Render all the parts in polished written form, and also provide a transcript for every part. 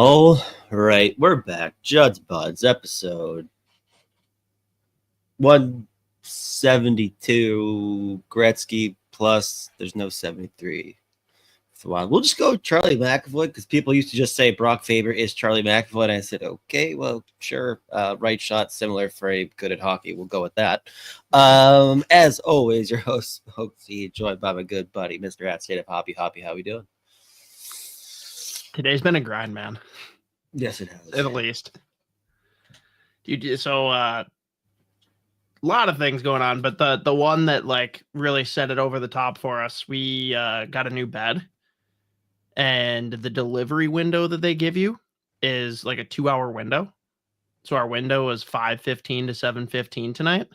All right, we're back. Judd'z Budz episode 172. Gretzky plus. There's no 73. We'll just go Charlie McAvoy because people used to just say Brock Faber is Charlie McAvoy, and I said, okay, well, sure. Right shot, similar frame, good at hockey. We'll go with that. As always, your host, Hoaxy, joined by my good buddy, Mr. at Z Hoppy. Hoppy, how we doing? Today's been a grind, man. Yes, it has. At least. So a lot of things going on, but the one that like really set it over the top for us, we got a new bed. And the delivery window that they give you is like a 2-hour window. So our window was 5:15 to 7:15 tonight.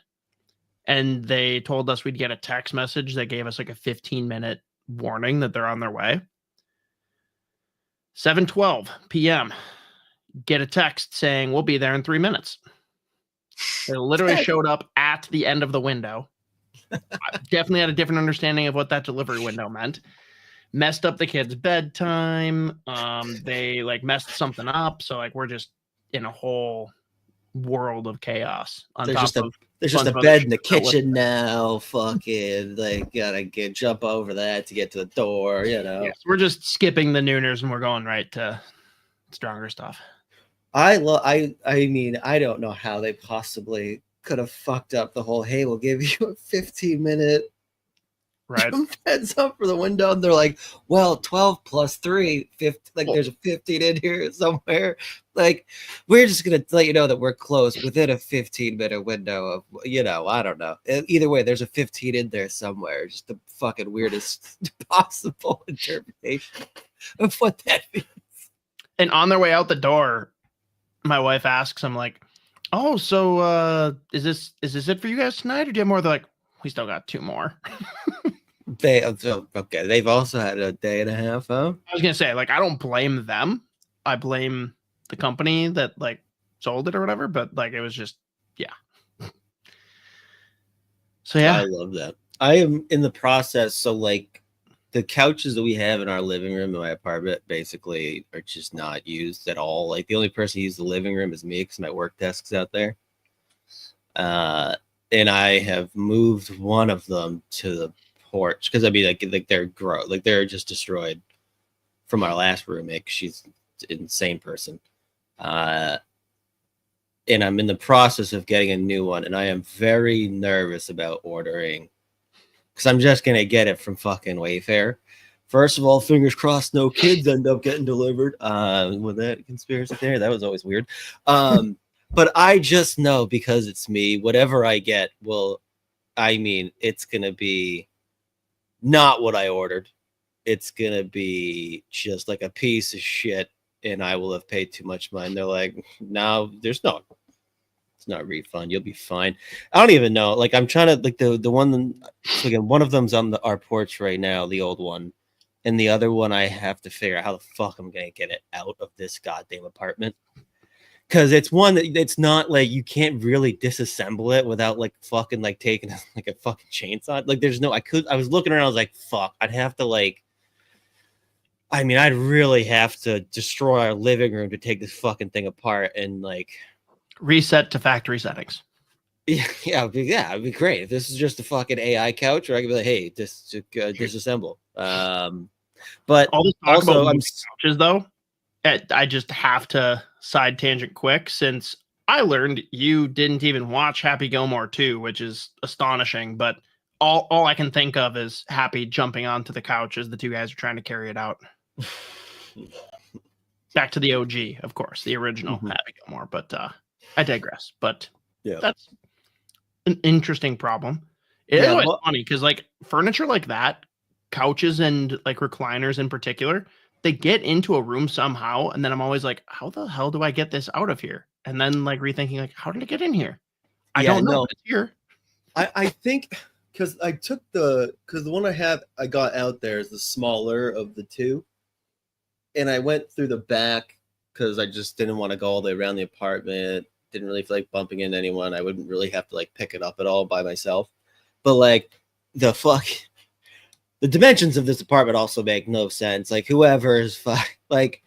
And they told us we'd get a text message that gave us like a 15-minute warning that they're on their way. 7:12 p.m. Get a text saying we'll be there in 3 minutes. They literally showed up at the end of the window. I definitely had a different understanding of what that delivery window meant. Messed up the kids' bedtime. They like messed something up. So like we're just in a whole world of chaos. There's just a bed in the kitchen now. Fucking like gotta jump over that to get to the door. You know. Yes, we're just skipping the nooners and we're going right to stronger stuff. I mean, I don't know how they possibly could have fucked up the whole. Hey, we'll give you a 15-minute. Right. Heads up for the window. And they're like, well, 12 plus 3, 50, like there's a 15 in here somewhere. Like, we're just going to let you know that we're close within a 15-minute window of, I don't know. Either way, there's a 15 in there somewhere. Just the fucking weirdest possible interpretation of what that means. And on their way out the door, my wife asks, I'm like, oh, so is this it for you guys tonight? Or do you have more? They're like, we still got 2 more. Okay. They've also had a day and a half, huh? I was gonna say, like, I don't blame them. I blame the company that like sold it or whatever. But like, it was just, yeah. So yeah, I love that. I am in the process. So like, the couches that we have in our living room in my apartment basically are just not used at all. Like the only person who uses the living room is me because my work desk's out there. And I have moved one of them to the porch because I mean, like they're gross, like they're just destroyed from our last roommate. She's an insane person, and I'm in the process of getting a new one, and I am very nervous about ordering because I'm just gonna get it from fucking Wayfair. First of all, fingers crossed, no kids end up getting delivered. With that conspiracy theory, that was always weird. But I just know because it's me, whatever I get it's going to be not what I ordered. It's going to be just like a piece of shit and I will have paid too much money. They're like, no, it's not a refund. You'll be fine. I don't even know. Like I'm trying to like the one, again, one of them's on our porch right now, the old one. And the other one, I have to figure out how the fuck I'm going to get it out of this goddamn apartment. Because it's one that it's not like you can't really disassemble it without like fucking like taking like a fucking chainsaw. Like there's no, I was looking around, I was like, fuck, I'd have to like, I mean, I'd really have to destroy our living room to take this fucking thing apart and like reset to factory settings. Yeah, it'd be great if this is just a fucking AI couch, or I could be like, hey, disassemble. But all this talk also, about couches though. I just have to side tangent quick since I learned you didn't even watch Happy Gilmore 2, which is astonishing. But all I can think of is Happy jumping onto the couch as the 2 guys are trying to carry it out. Back to the OG, of course, the original Happy Gilmore. But I digress. But yeah, that's an interesting problem. It is funny because like furniture like that, couches and like recliners in particular, they get into a room somehow, and then I'm always like, how the hell do I get this out of here? And then like rethinking, like, how did it get in here? I don't know. It's here. I think because the one I got out there is the smaller of the 2. And I went through the back because I just didn't want to go all the way around the apartment. Didn't really feel like bumping into anyone. I wouldn't really have to like pick it up at all by myself. But like the dimensions of this apartment also make no sense. Like whoever is like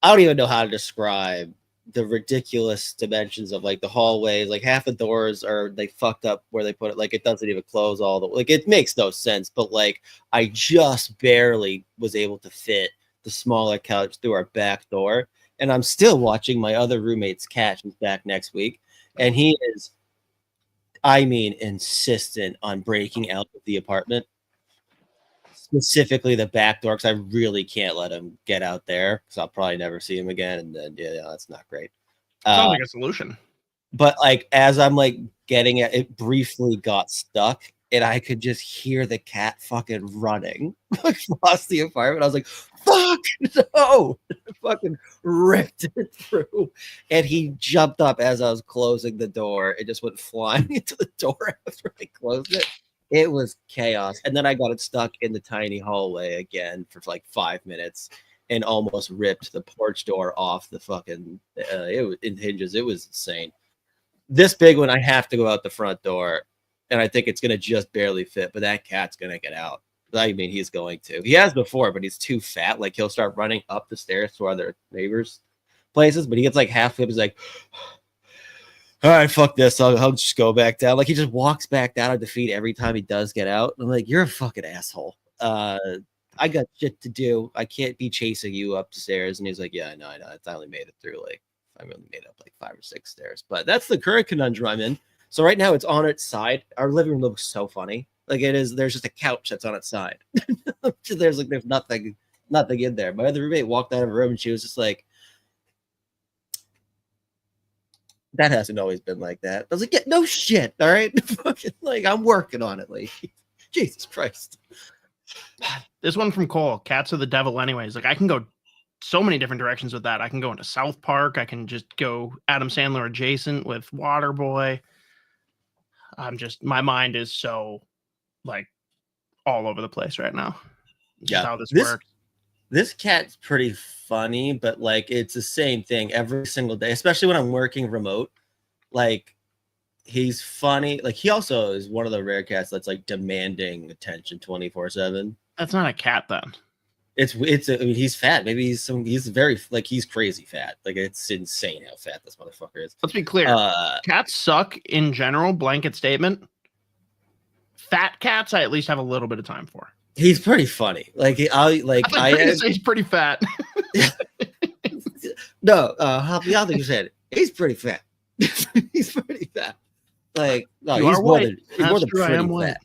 I don't even know how to describe the ridiculous dimensions of like the hallways. Like half the doors are they fucked up where they put it. Like it doesn't even close all the like it makes no sense. But like I just barely was able to fit the smaller couch through our back door, and I'm still watching my other roommate's cat who's back next week, and he is, I mean, insistent on breaking out of the apartment. Specifically the back door, because I really can't let him get out there because I'll probably never see him again, and then yeah, that's not great. Sounds like a solution. But like as I'm like getting it, it briefly got stuck, and I could just hear the cat fucking running across the apartment. I was like, "Fuck no!" Fucking ripped it through, and he jumped up as I was closing the door. It just went flying into the door after I closed it. It was chaos. And then I got it stuck in the tiny hallway again for like 5 minutes and almost ripped the porch door off the fucking it was in hinges. It was insane. This big one, I have to go out the front door, and I think it's gonna just barely fit, but that cat's gonna get out. I mean, he's going to. He has before, but he's too fat. Like he'll start running up the stairs to other neighbors' places, but he gets like halfway, he's like, all right, fuck this. I'll just go back down. Like he just walks back down on defeat every time he does get out. I'm like, you're a fucking asshole. I got shit to do. I can't be chasing you up the stairs. And he's like, yeah, I know. I only made it through I only made up like 5 or 6 stairs. But that's the current conundrum I'm in. So right now it's on its side. Our living room looks so funny. Like it is. There's just a couch that's on its side. there's nothing in there. My other roommate walked out of her room and she was just like, that hasn't always been like that. I was like, yeah, no shit. All right. Like, I'm working on it. Like, Jesus Christ. This one from Cole, cats are the devil anyways. Like I can go so many different directions with that. I can go into South Park. I can just go Adam Sandler adjacent with Waterboy. My mind is so like all over the place right now. Yeah. How this works. This cat's pretty funny, but like it's the same thing every single day, especially when I'm working remote. Like he's funny. Like he also is one of the rare cats that's like demanding attention 24/7. That's not a cat then. I mean, he's fat. Maybe he's very like he's crazy fat. Like it's insane how fat this motherfucker is. Let's be clear. Cats suck in general, blanket statement. Fat cats, I at least have a little bit of time for. He's pretty funny. Like he's pretty fat. No, Hoppy, I think you said he's pretty fat. He's pretty fat. Like no, he's more than pretty fat.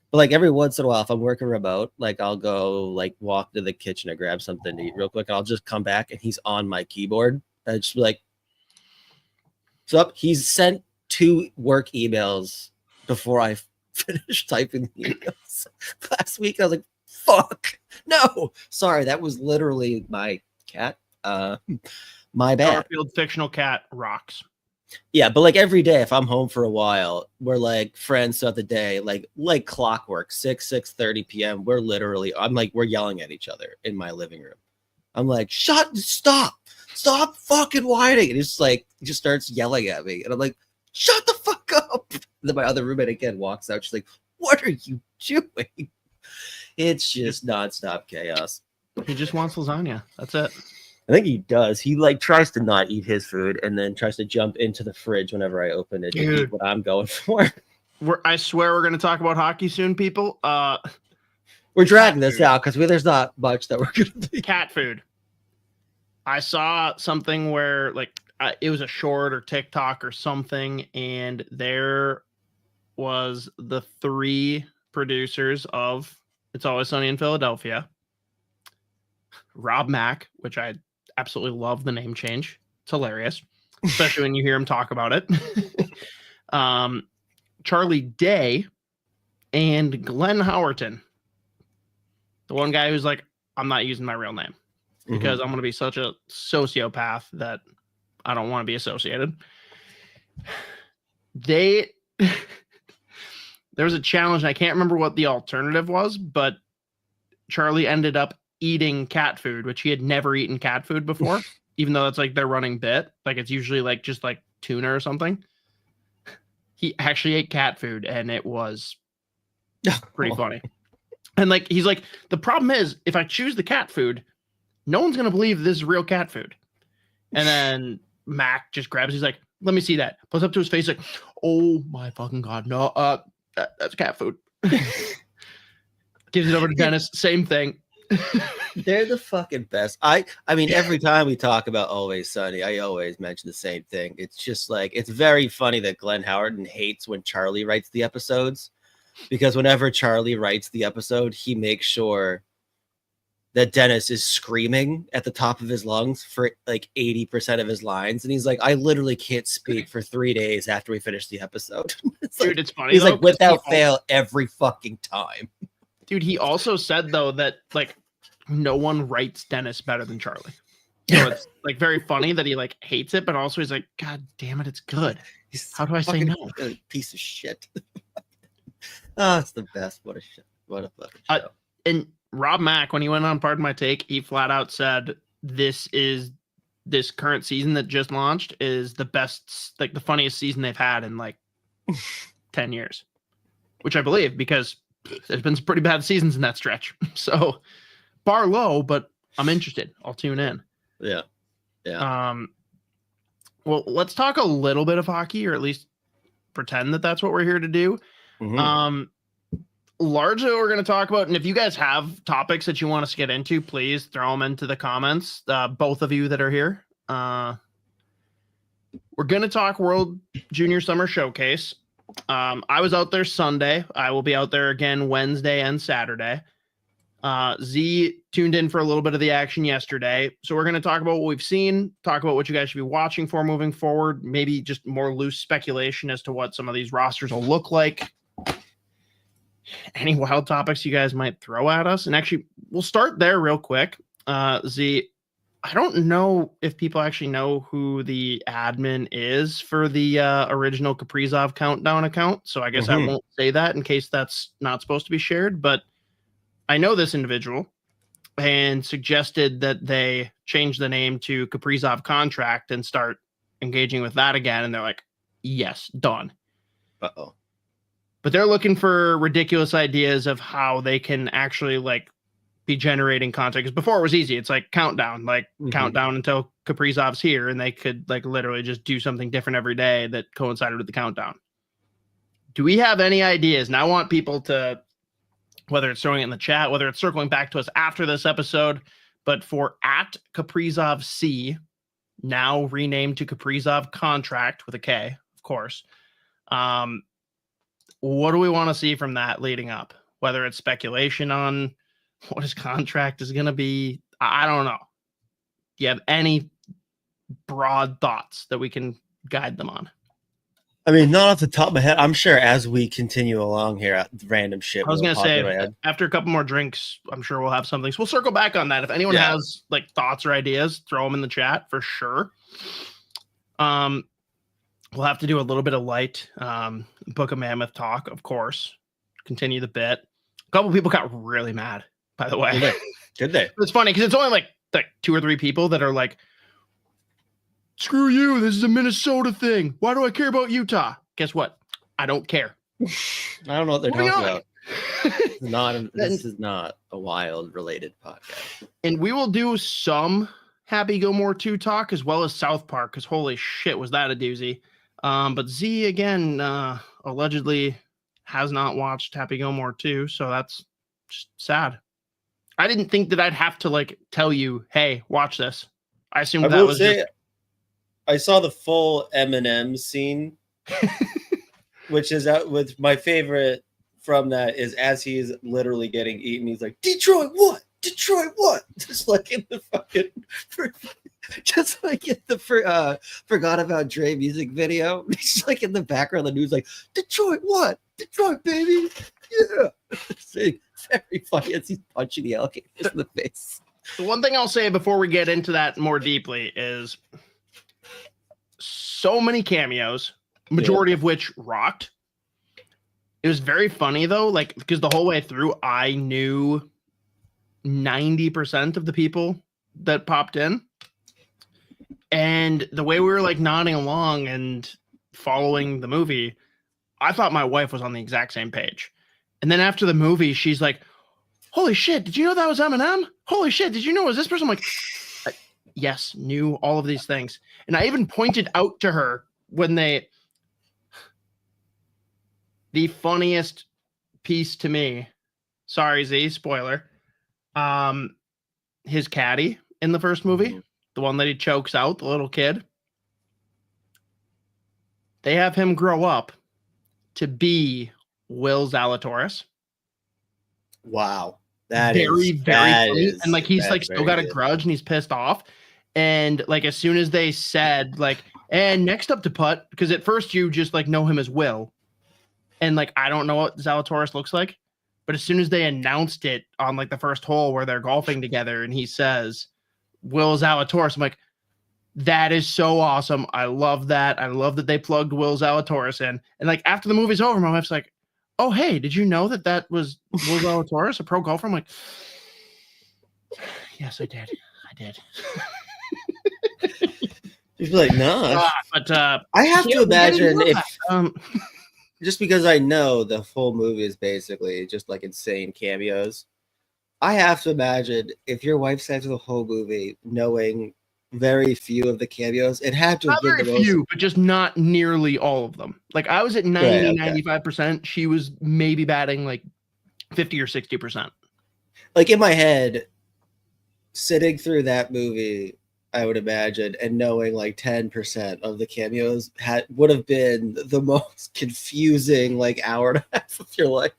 But like every once in a while, if I'm working remote, like I'll go like walk to the kitchen and grab something to eat real quick. And I'll just come back and he's on my keyboard. And it's just be like, what's up? He's sent 2 work emails before I finished typing the emails. Last week I was like, fuck. No. Sorry, that was literally my cat. My bad. Garfield fictional cat rocks. Yeah, but like every day, if I'm home for a while, we're like friends throughout the day, like clockwork, 6:30 p.m. We're yelling at each other in my living room. I'm like, stop fucking whining. And he's like, he just starts yelling at me. And I'm like, shut the fuck up. And then my other roommate again walks out. She's like, what are you doing? It's just nonstop chaos. He just wants lasagna. That's it. I think he does. He like tries to not eat his food and then tries to jump into the fridge whenever I open it and eat what I'm going for. I swear we're going to talk about hockey soon, people. We're dragging this out because there's not much that we're going to be. Cat food. I saw something where like it was a short or TikTok or something, and there was the 3 producers of It's Always Sunny in Philadelphia. Rob Mack, which I absolutely love the name change. It's hilarious, especially when you hear him talk about it. Charlie Day and Glenn Howerton. The one guy who's like, I'm not using my real name because I'm going to be such a sociopath that I don't want to be associated. There was a challenge, and I can't remember what the alternative was, but Charlie ended up eating cat food, which he had never eaten cat food before, even though that's like their running bit. Like it's usually like just like tuna or something. He actually ate cat food, and it was pretty funny. And like he's like, the problem is if I choose the cat food, no one's gonna believe this is real cat food. And then Mac just grabs, he's like, let me see that. Puts up to his face like, oh my fucking God, no, that's cat food. Gives it over to Dennis, same thing. They're the fucking best. I mean, every time we talk about Always Sunny, I always mention the same thing. It's just like, it's very funny that Glenn Howerton hates when Charlie writes the episodes, because whenever Charlie writes the episode, he makes sure that Dennis is screaming at the top of his lungs for like 80% of his lines. And he's like, I literally can't speak for 3 days after we finish the episode. Dude, it's funny. He's though, like, without fail, every fucking time. Dude, he also said though that like no one writes Dennis better than Charlie. So it's like very funny that he like hates it, but also he's like, God damn it, it's good. How do I say no? Piece of shit. Oh, it's the best. What a shit. What a fucking show. And Rob Mack, when he went on Pardon My Take, he flat out said this current season that just launched is the best, like the funniest season they've had in like 10 years, which I believe because there's been some pretty bad seasons in that stretch. So bar low, but I'm interested. I'll tune in. Yeah. Yeah. Well, let's talk a little bit of hockey, or at least pretend that that's what we're here to do. Mhm. Largely what we're going to talk about, and if you guys have topics that you want us to get into, please throw them into the comments, both of you that are here. We're going to talk World Junior Summer Showcase. I was out there Sunday. I will be out there again Wednesday and Saturday. Z tuned in for a little bit of the action yesterday. So we're going to talk about what we've seen, talk about what you guys should be watching for moving forward, maybe just more loose speculation as to what some of these rosters will look like. Any wild topics you guys might throw at us. And actually, we'll start there real quick. Z, I don't know if people actually know who the admin is for the original Kaprizov Countdown account. So I guess I won't say that in case that's not supposed to be shared. But I know this individual and suggested that they change the name to Kaprizov Contract and start engaging with that again. And they're like, yes, done. Uh-oh. But they're looking for ridiculous ideas of how they can actually like be generating content. Because before it was easy. It's like countdown, countdown until Kaprizov's here, and they could like literally just do something different every day that coincided with the countdown. Do we have any ideas? And I want people to, whether it's throwing it in the chat, whether it's circling back to us after this episode, but for @KaprizovC, now renamed to Kaprizov Contract with a K, of course. What do we want to see from that leading up? Whether it's speculation on what his contract is going to be, I don't know. Do you have any broad thoughts that we can guide them on? I mean, not off the top of my head. I'm sure as we continue along here, random shit. I was going to say, after a couple more drinks, I'm sure we'll have something. So we'll circle back on that. If anyone has like thoughts or ideas, throw them in the chat for sure. We'll have to do a little bit of light Book of Mammoth talk, of course. Continue the bit. A couple people got really mad, by the way. Did they? It's funny because it's only like 2 or 3 people that are like, screw you, this is a Minnesota thing. Why do I care about Utah? Guess what? I don't care. I don't know what they're talking about. This is not a Wild related podcast. And we will do some Happy Gilmore 2 talk as well as South Park, because holy shit, was that a doozy. But Z, again, allegedly has not watched Happy Gilmore 2, so that's just sad. I didn't think that I'd have to like tell you, hey, watch this. I assumed that was just... I saw the full Eminem scene, which is out with my favorite from that is as he's literally getting eaten, he's like, Detroit, what? Detroit, what? Just like in the fucking, just like in the Forgot About Dre music video. He's like in the background, the news like, Detroit, what? Detroit, baby. Yeah. It's very funny as he's punching the alligators in the face. The one thing I'll say before we get into that more deeply is so many cameos, majority of which rocked. It was very funny though, like because the whole way through I knew 90% of the people that popped in, and the way we were like nodding along and following the movie, I thought my wife was on the exact same page. And then after the movie, she's like, holy shit, did you know that was Eminem? Holy shit, did you know it was this person? I'm like, yes, knew all of these things. And I even pointed out to her when the funniest piece to me, sorry, Z, spoiler, his caddy in the first movie, the one that he chokes out, the little kid, they have him grow up to be Will Zalatoris. Wow. Very funny. And like he's like still got a grudge and he's pissed off. And like as soon as they said like, and next up to putt, because at first you just like know him as Will. And like I don't know what Zalatoris looks like, but as soon as they announced it on like the first hole where they're golfing together and he says Will Zalatoris, I'm like, that is so awesome. I love that. I love that they plugged Will Zalatoris in. And like after the movie's over, my wife's like, oh, hey, did you know that was Will Zalatoris, a pro golfer? I'm like, yes, I did. He's like, no. But I have to imagine if just because I know the full movie is basically just like insane cameos. I have to imagine if your wife sat through the whole movie knowing very few of the cameos, it had to not have been very few, but just not nearly all of them. Like I was at 90, 95%. She was maybe batting like 50 or 60%. Like in my head, sitting through that movie, I would imagine, and knowing like 10% of the cameos would have been the most confusing like hour and a half of your life.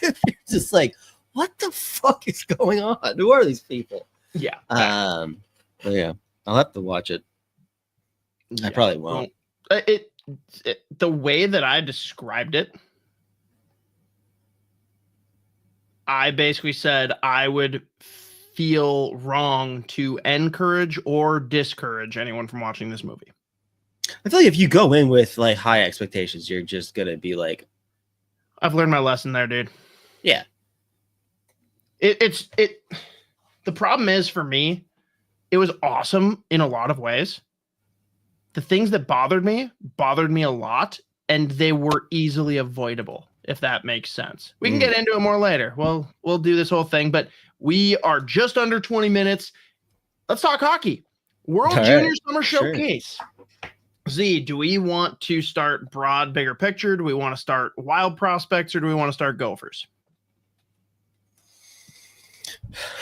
You're just like, what the fuck is going on? Who are these people? Yeah. But yeah, I'll have to watch it. I probably won't. It the way that I described it, I basically said I would feel wrong to encourage or discourage anyone from watching this movie. I feel like if you go in with like high expectations, you're just gonna be like, I've learned my lesson there, dude. Yeah. The problem is for me, it was awesome in a lot of ways. The things that bothered me a lot, and they were easily avoidable, if that makes sense. We can get into it more later. Well, we'll do this whole thing, but we are just under 20 minutes. Let's talk hockey. World Junior Summer Showcase. Z, do we want to start broad, bigger picture? Do we want to start wild prospects, or do we want to start Gophers?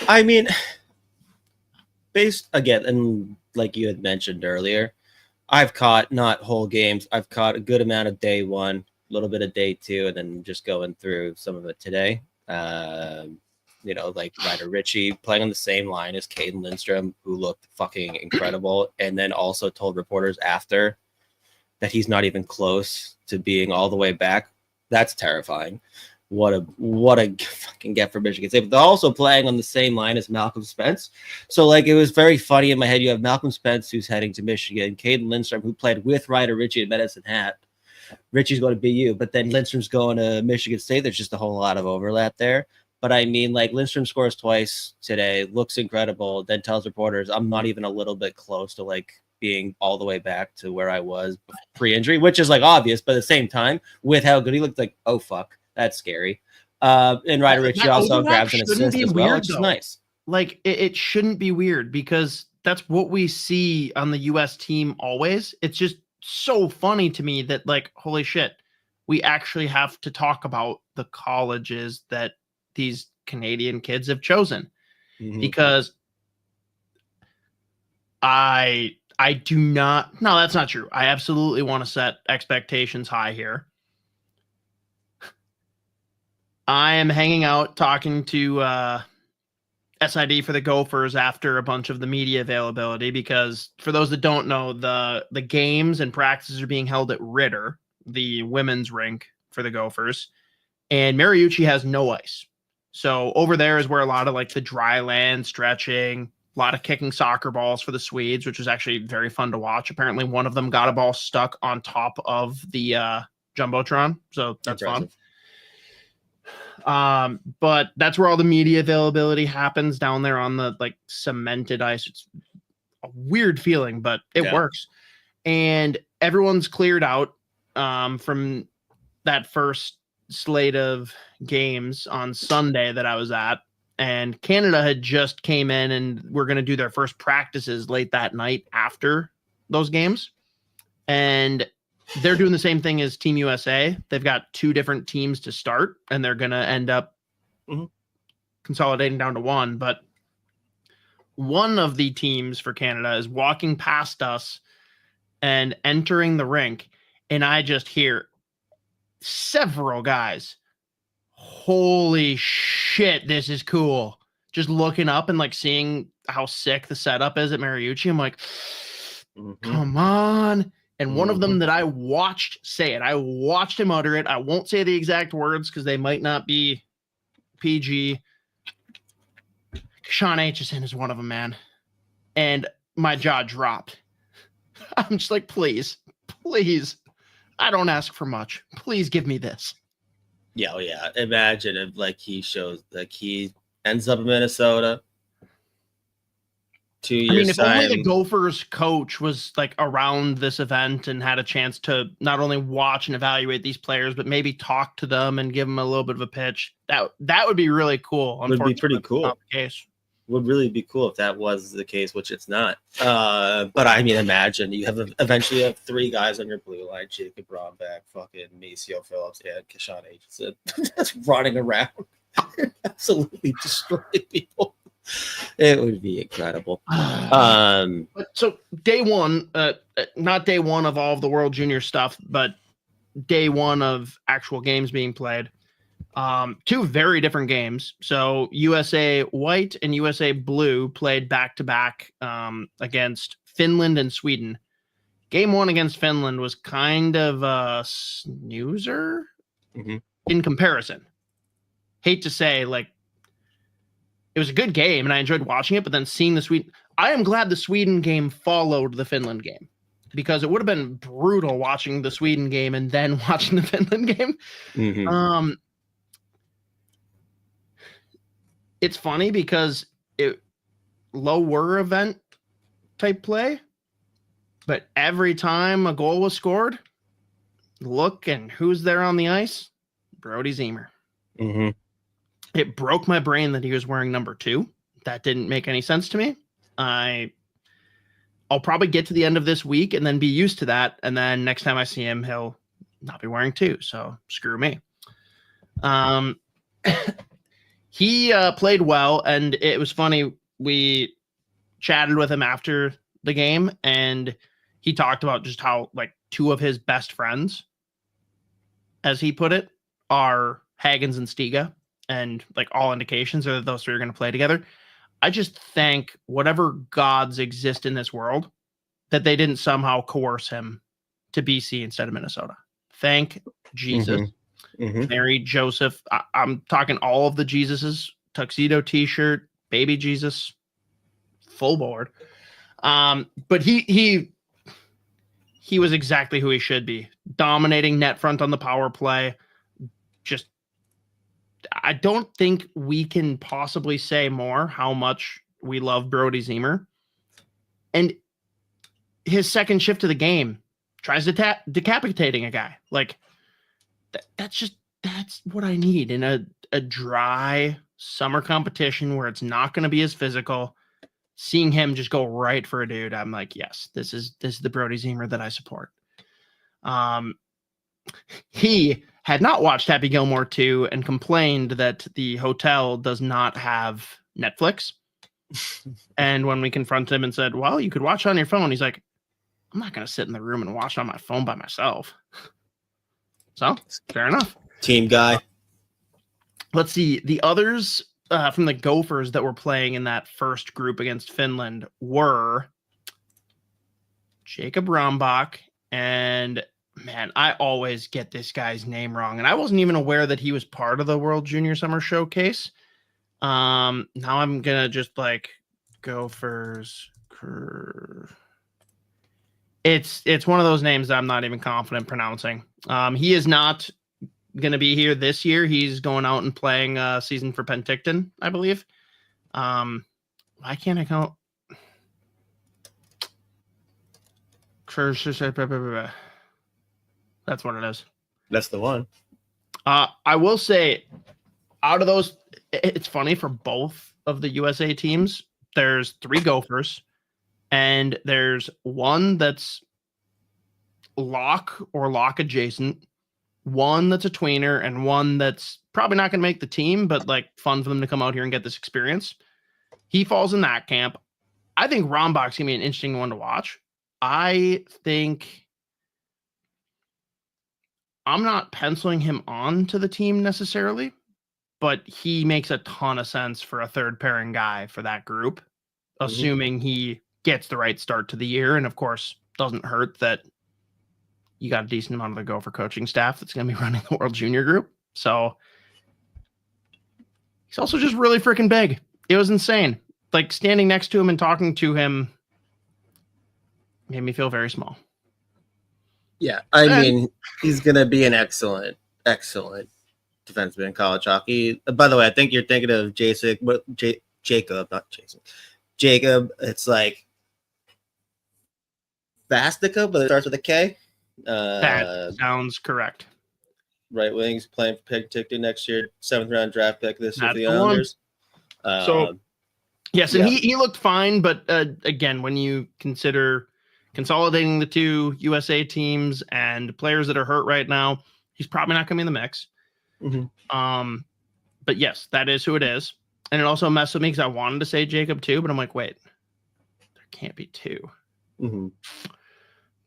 I mean, based again, and like you had mentioned earlier, I've caught not whole games. I've caught a good amount of day one, a little bit of day two, and then just going through some of it today. Like Ryder Ritchie playing on the same line as Caden Lindstrom, who looked fucking incredible, and then also told reporters after that he's not even close to being all the way back. That's terrifying. What a fucking get for Michigan State. But they're also playing on the same line as Malcolm Spence. So like it was very funny in my head. You have Malcolm Spence who's heading to Michigan, Caden Lindstrom who played with Ryder Ritchie at Medicine Hat. Ritchie's going to BU, but then Lindstrom's going to Michigan State. There's just a whole lot of overlap there. But I mean, like Lindstrom scores twice today, looks incredible, then tells reporters, I'm not even a little bit close to like being all the way back to where I was pre-injury, which is like obvious, but at the same time, with how good he looked, like, oh fuck, that's scary. And Ryder Ritchie also grabs an assist as well, which is nice. Like it shouldn't be weird because that's what we see on the US team always. It's just so funny to me that like, holy shit, we actually have to talk about the colleges that these Canadian kids have chosen, because I do not. No, that's not true. I absolutely want to set expectations high here. I am hanging out talking to SID for the Gophers after a bunch of the media availability, because for those that don't know, the games and practices are being held at Ritter, the women's rink for the Gophers, and Mariucci has no ice. So over there is where a lot of like the dry land stretching, a lot of kicking soccer balls for the Swedes, which was actually very fun to watch. Apparently one of them got a ball stuck on top of the Jumbotron. So that's fun. But that's where all the media availability happens, down there on the like cemented ice. It's a weird feeling, but it works. And everyone's cleared out from that first slate of games on Sunday that I was at. and Canada had just came in and were going to do their first practices late that night after those games. And they're doing the same thing as Team USA. They've got 2 different teams to start, and they're going to end up consolidating down to 1. But one of the teams for Canada is walking past us and entering the rink, and I just hear several guys, holy shit, this is cool. Just looking up and like seeing how sick the setup is at Mariucci. I'm like, come on. And one of them that I watched say it, I watched him utter it. I won't say the exact words because they might not be PG. Sean Aitchison is one of them, man. And my jaw dropped. I'm just like, please, I don't ask for much. Please give me this. Yeah, oh yeah. Imagine if like he ends up in Minnesota. 2 years. I mean, if only the Gophers coach was like around this event and had a chance to not only watch and evaluate these players, but maybe talk to them and give them a little bit of a pitch. That would be really cool. Would be pretty cool. Not the case. Would really be cool if that was the case, which it's not. But I mean, imagine you have eventually have 3 guys on your blue line: Jacob Bromback, fucking Maceo Phillips, and Kashawn Aitchison, just running around, absolutely destroying people. It would be incredible. So day one, not day one of all of the World Junior stuff, but day one of actual games being played. 2 very different games. So USA White and USA Blue played back-to-back against Finland and Sweden. Game 1 against Finland was kind of a snoozer in comparison. Hate to say, like, it was a good game and I enjoyed watching it, but then seeing the Sweden, I am glad the Sweden game followed the Finland game, because it would have been brutal watching the Sweden game and then watching the Finland game. It's funny because it lower event type play, but every time a goal was scored, look and who's there on the ice? Brody Zemer. It broke my brain that he was wearing number 2. That didn't make any sense to me. I'll probably get to the end of this week and then be used to that. And then next time I see him, he'll not be wearing 2. So screw me. He played well, and it was funny. We chatted with him after the game, and he talked about just how like 2 of his best friends, as he put it, are Hagens and Stiga. And like all indications are that those 3 are going to play together. I just thank whatever gods exist in this world that they didn't somehow coerce him to BC instead of Minnesota. Thank Jesus. Mary, Joseph. I'm talking all of the Jesuses, tuxedo t-shirt, baby Jesus, full board. But he was exactly who he should be. Dominating net front on the power play. Just, I don't think we can possibly say more how much we love Brody Zemer. And his second shift of the game tries to decapitating a guy. Like, that's what I need in a dry summer competition where it's not going to be as physical. Seeing him just go right for a dude, I'm like, yes, this is the Brody Zemer that I support. He had not watched Happy Gilmore 2 and complained that the hotel does not have Netflix. And when we confronted him and said, well, you could watch on your phone, he's like, I'm not going to sit in the room and watch on my phone by myself. So, fair enough. Team guy. Let's see. The others from the Gophers that were playing in that first group against Finland were Jacob Rombach and... Man, I always get this guy's name wrong, and I wasn't even aware that he was part of the World Junior Summer Showcase. Now I'm gonna just like Gophers. It's one of those names that I'm not even confident pronouncing. He is not gonna be here this year. He's going out and playing a season for Penticton, I believe. Why can't I call? That's what it is. That's the one. I will say out of those, it's funny for both of the USA teams. There's 3 Gophers, and there's one that's lock or lock adjacent, one that's a tweener, and one that's probably not going to make the team, but like fun for them to come out here and get this experience. He falls in that camp. I think Rombach's going to be an interesting one to watch. I think I'm not penciling him on to the team necessarily, but he makes a ton of sense for a third pairing guy for that group, assuming he gets the right start to the year. And of course, doesn't hurt that you got a decent amount of the Gopher coaching staff that's going to be running the World Junior group. So he's also just really freaking big. It was insane. Like standing next to him and talking to him made me feel very small. Yeah, I mean, he's going to be an excellent defenseman in college hockey. By the way, I think you're thinking of Jacob, not Jason. Jacob, it's like Vastica, but it starts with a K. That sounds correct. Right wings playing for Penticton next year, 7th round draft pick this year for the That's the Islanders. So, yes, and he looked fine, but again, when you consider consolidating the 2 USA teams and players that are hurt right now, he's probably not going to be in the mix. But yes, that is who it is. And it also messed with me because I wanted to say Jacob too, but I'm like, wait, there can't be 2.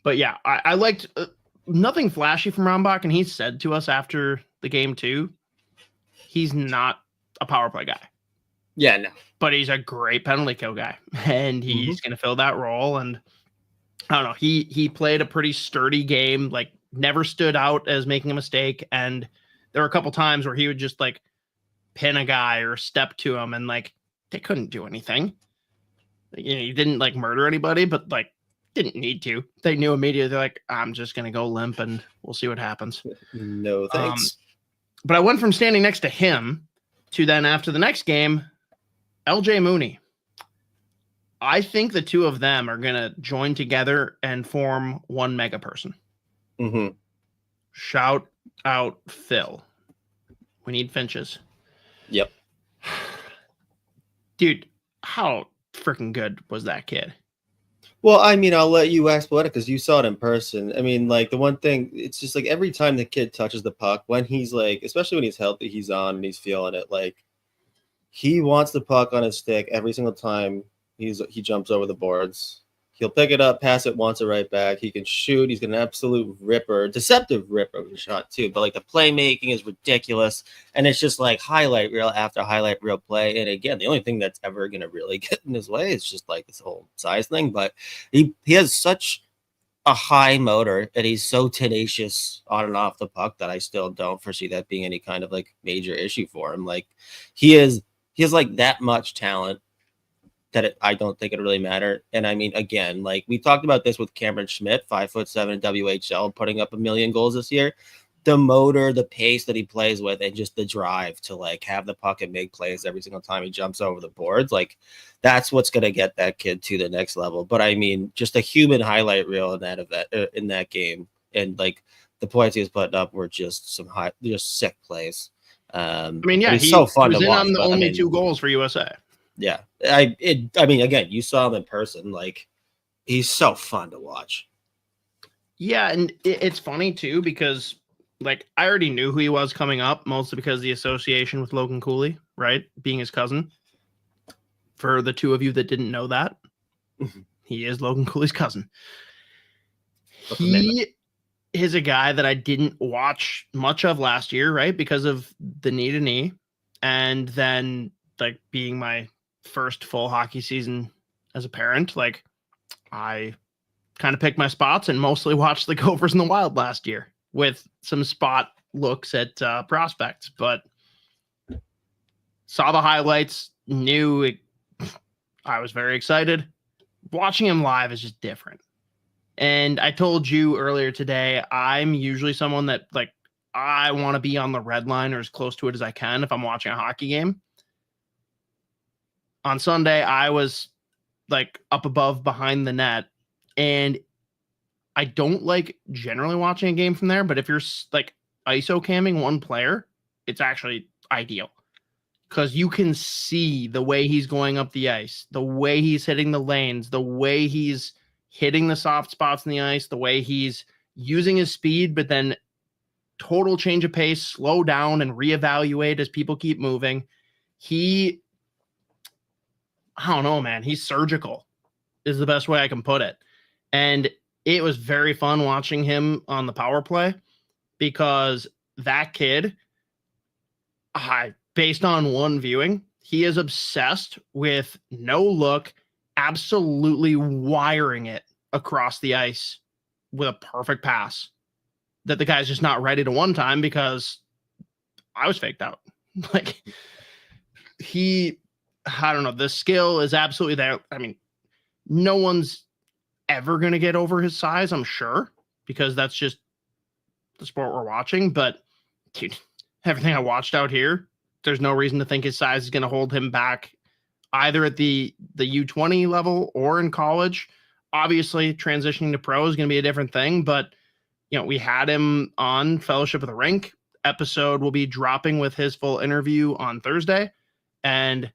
But yeah, I liked nothing flashy from Rombach, and he said to us after the game too, he's not a power play guy. Yeah, no. But he's a great penalty kill guy, and he's going to fill that role. And I don't know, he played a pretty sturdy game, like never stood out as making a mistake. And there were a couple times where he would just like pin a guy or step to him, and like they couldn't do anything. You know, he didn't like murder anybody, but like didn't need to. They knew immediately. They're like, I'm just gonna go limp, and we'll see what happens. No thanks. But I went from standing next to him to then after the next game, LJ Mooney. I think the 2 of them are gonna join together and form one mega person. Shout out Phil. We need Finches. Yep. Dude, how freaking good was that kid? Well, I mean, I'll let you ask what because you saw it in person. I mean, like the one thing, it's just like every time the kid touches the puck, when he's like, especially when he's healthy, he's on and he's feeling it. Like he wants the puck on his stick every single time he jumps over the boards. He'll pick it up, pass it, wants it right back. He can shoot. He's got an absolute deceptive ripper of a shot too. But like the playmaking is ridiculous, and it's just like highlight reel after highlight reel play. And again, the only thing that's ever going to really get in his way is just like this whole size thing. But he has such a high motor, and he's so tenacious on and off the puck that I still don't foresee that being any kind of like major issue for him. Like he has like that much talent that I don't think it really matter. And I mean, again, like we talked about this with Cameron Schmidt, 5'7" WHL, putting up 1 million goals this year. The motor, the pace that he plays with, and just the drive to like have the puck and make plays every single time he jumps over the boards, like that's what's going to get that kid to the next level. But I mean, just a human highlight reel in that event, in that game, and like the points he was putting up were just just sick plays. I mean, yeah, he's so fun was to in watch. on the but, only I mean, 2 goals for USA. Yeah, I mean, again, you saw him in person. Like, he's so fun to watch. Yeah, and it's funny too because, like, I already knew who he was coming up, mostly because of the association with Logan Cooley, right, being his cousin. For the 2 of you that didn't know that, he is Logan Cooley's cousin. He is a guy that I didn't watch much of last year, right, because of the knee to knee, and then like being my first full hockey season as a parent, like I kind of picked my spots and mostly watched the Gophers and the Wild last year with some spot looks at prospects, but saw the highlights, I was very excited. Watching him live is just different. And I told you earlier today, I'm usually someone that like, I want to be on the red line or as close to it as I can if I'm watching a hockey game. On Sunday, I was like up above behind the net, and I don't like generally watching a game from there, but if you're like ISO camming one player, it's actually ideal because you can see the way he's going up the ice, the way he's hitting the lanes, the way he's hitting the soft spots in the ice, the way he's using his speed, but then total change of pace, slow down and reevaluate as people keep moving. I don't know, man. He's surgical is the best way I can put it. And it was very fun watching him on the power play because that kid, based on one viewing, he is obsessed with no look, absolutely wiring it across the ice with a perfect pass that the guy's just not ready to one time because I was faked out. Like I don't know. The skill is absolutely there. I mean, no one's ever going to get over his size, I'm sure, because that's just the sport we're watching. But dude, everything I watched out here, there's no reason to think his size is going to hold him back either at the U20 level or in college. Obviously, transitioning to pro is going to be a different thing, but we had him on Fellowship of the Rink. Episode will be dropping with his full interview on Thursday. And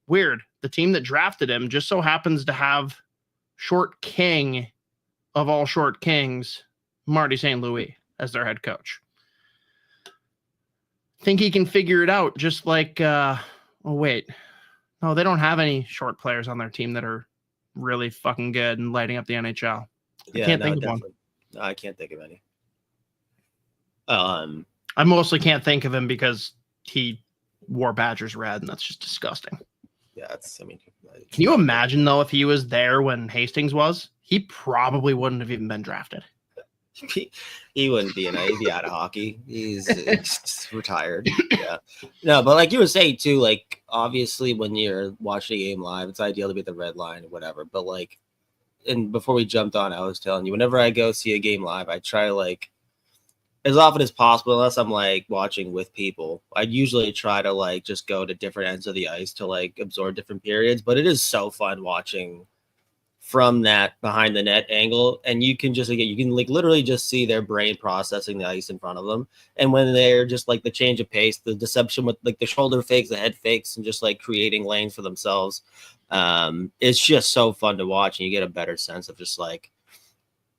weird, the team that drafted him just so happens to have short king of all short kings, Marty St. Louis, as their head coach. Think he can figure it out, just like, no, they don't have any short players on their team that are really fucking good and lighting up the NHL. I can't think of one. No, I can't think of any. I mostly can't think of him because he wore Badgers red, and that's just disgusting. Yeah, can you imagine though if he was there when Hastings was? He probably wouldn't have even been drafted. He wouldn't be he'd be out of hockey. He's retired. Yeah. No, but like you were saying too, like obviously when you're watching a game live, it's ideal to be at the red line or whatever. But like, and before we jumped on, I was telling you, whenever I go see a game live, I try like as often as possible, unless I'm like watching with people, I usually try to like just go to different ends of the ice to like absorb different periods. But it is so fun watching from that behind the net angle, and you can like literally just see their brain processing the ice in front of them. And when they're just like the change of pace, the deception with like the shoulder fakes, the head fakes, and just like creating lanes for themselves, it's just so fun to watch, and you get a better sense of just like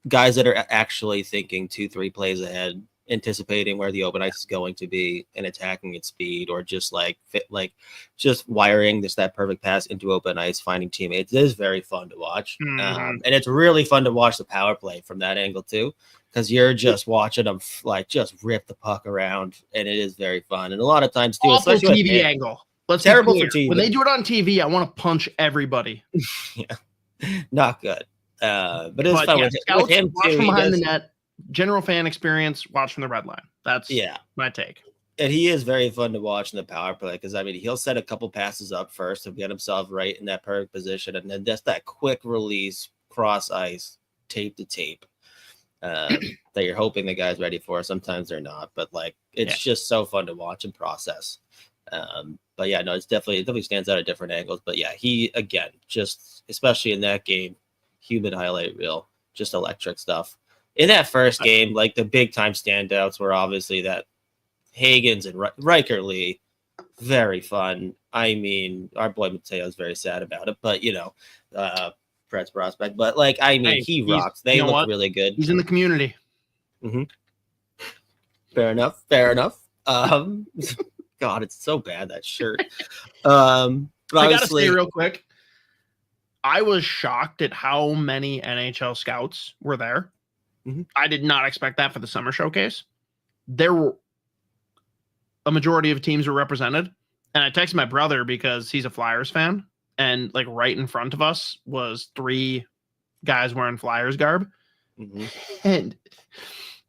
guys that are actually thinking 2-3 plays ahead, anticipating where the open ice is going to be and attacking its speed, or just just wiring that perfect pass into open ice, finding teammates. It is very fun to watch. And it's really fun to watch the power play from that angle too, because you're just watching them like just rip the puck around, and it is very fun. And a lot of times too, awful TV angle. Let's terrible for TV. When they do it on TV, I want to punch everybody. Yeah, not good. But it's fun with him watch from behind the net. General fan experience, watch from the red line. That's my take. And he is very fun to watch in the power play because, I mean, he'll set a couple passes up first to get himself right in that perfect position. And then just that quick release, cross ice, tape to tape that you're hoping the guy's ready for. Sometimes they're not. But, like, it's just so fun to watch and process. But, yeah, no, it definitely stands out at different angles. But, yeah, he, again, just especially in that game, human highlight reel, just electric stuff. In that first game, like the big time standouts were obviously that Hagens and Riker Lee, very fun. I mean, our boy Mateo is very sad about it, but Brett's prospect. But like, I mean, he rocks. They look really good. He's in the community. Mm-hmm. Fair enough. God, it's so bad, that shirt. I gotta say real quick, I was shocked at how many NHL scouts were there. Mm-hmm. I did not expect that for the summer showcase. There were a majority of teams were represented, and I texted my brother because he's a Flyers fan, and like right in front of us was 3 guys wearing Flyers garb, and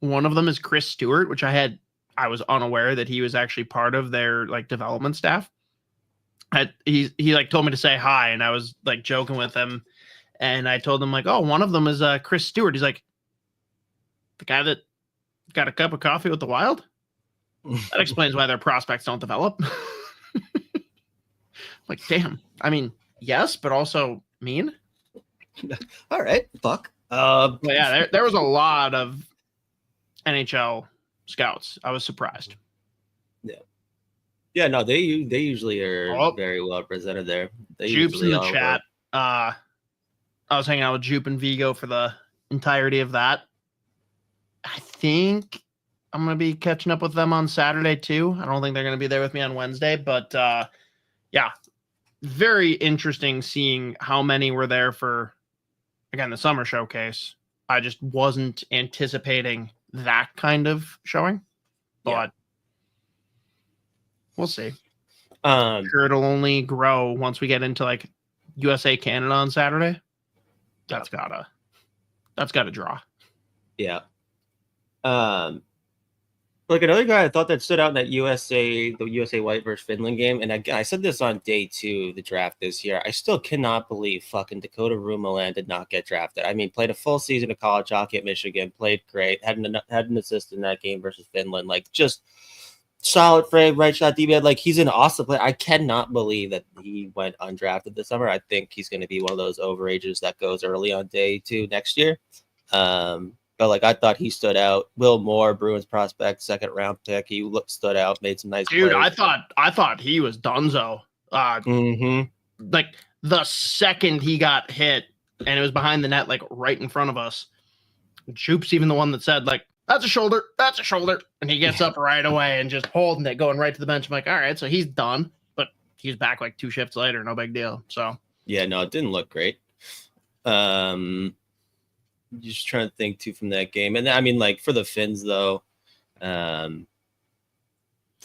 one of them is Chris Stewart, which I was unaware that he was actually part of their like development staff. He like told me to say hi, and I was like joking with him, and I told him like, oh, one of them is Chris Stewart. He's like, the guy that got a cup of coffee with the Wild? That explains why their prospects don't develop. Like, damn. I mean, yes, but also mean. All right, fuck. But yeah, there was a lot of NHL scouts. I was surprised. Yeah. Yeah, no, they usually are Oh. very well represented there. They Jupe's in usually the all chat. I was hanging out with Jupe and Vigo for the entirety of that. I think I'm going to be catching up with them on Saturday too. I don't think they're going to be there with me on Wednesday, but yeah, very interesting seeing how many were there for, again, the summer showcase. I just wasn't anticipating that kind of showing, but Yeah. we'll see. Um, Sure, it'll only grow once we get into like USA Canada on Saturday. That's gotta draw. yeah. Like another guy I thought that stood out in that the USA White versus Finland game, and I said this on day 2 of the draft this year. I still cannot believe fucking Dakota Rumeland did not get drafted. I mean, played a full season of college hockey at Michigan, played great, had an assist in that game versus Finland. Like, just solid frame, right shot DB. Like, he's an awesome player. I cannot believe that he went undrafted this summer. I think he's going to be one of those overages that goes early on day 2 next year. But like, I thought he stood out. Will Moore, Bruins prospect, 2nd round pick. He stood out, made some nice Dude, plays. I thought he was donezo. Like the second he got hit and it was behind the net, like right in front of us. Jupe's even the one that said, like, that's a shoulder. And he gets up right away and just holding it, going right to the bench. I'm like, all right, so he's done. But he's back like 2 shifts later. No big deal. So yeah, no, it didn't look great. Just trying to think too from that game. And I mean, like, for the Finns though, little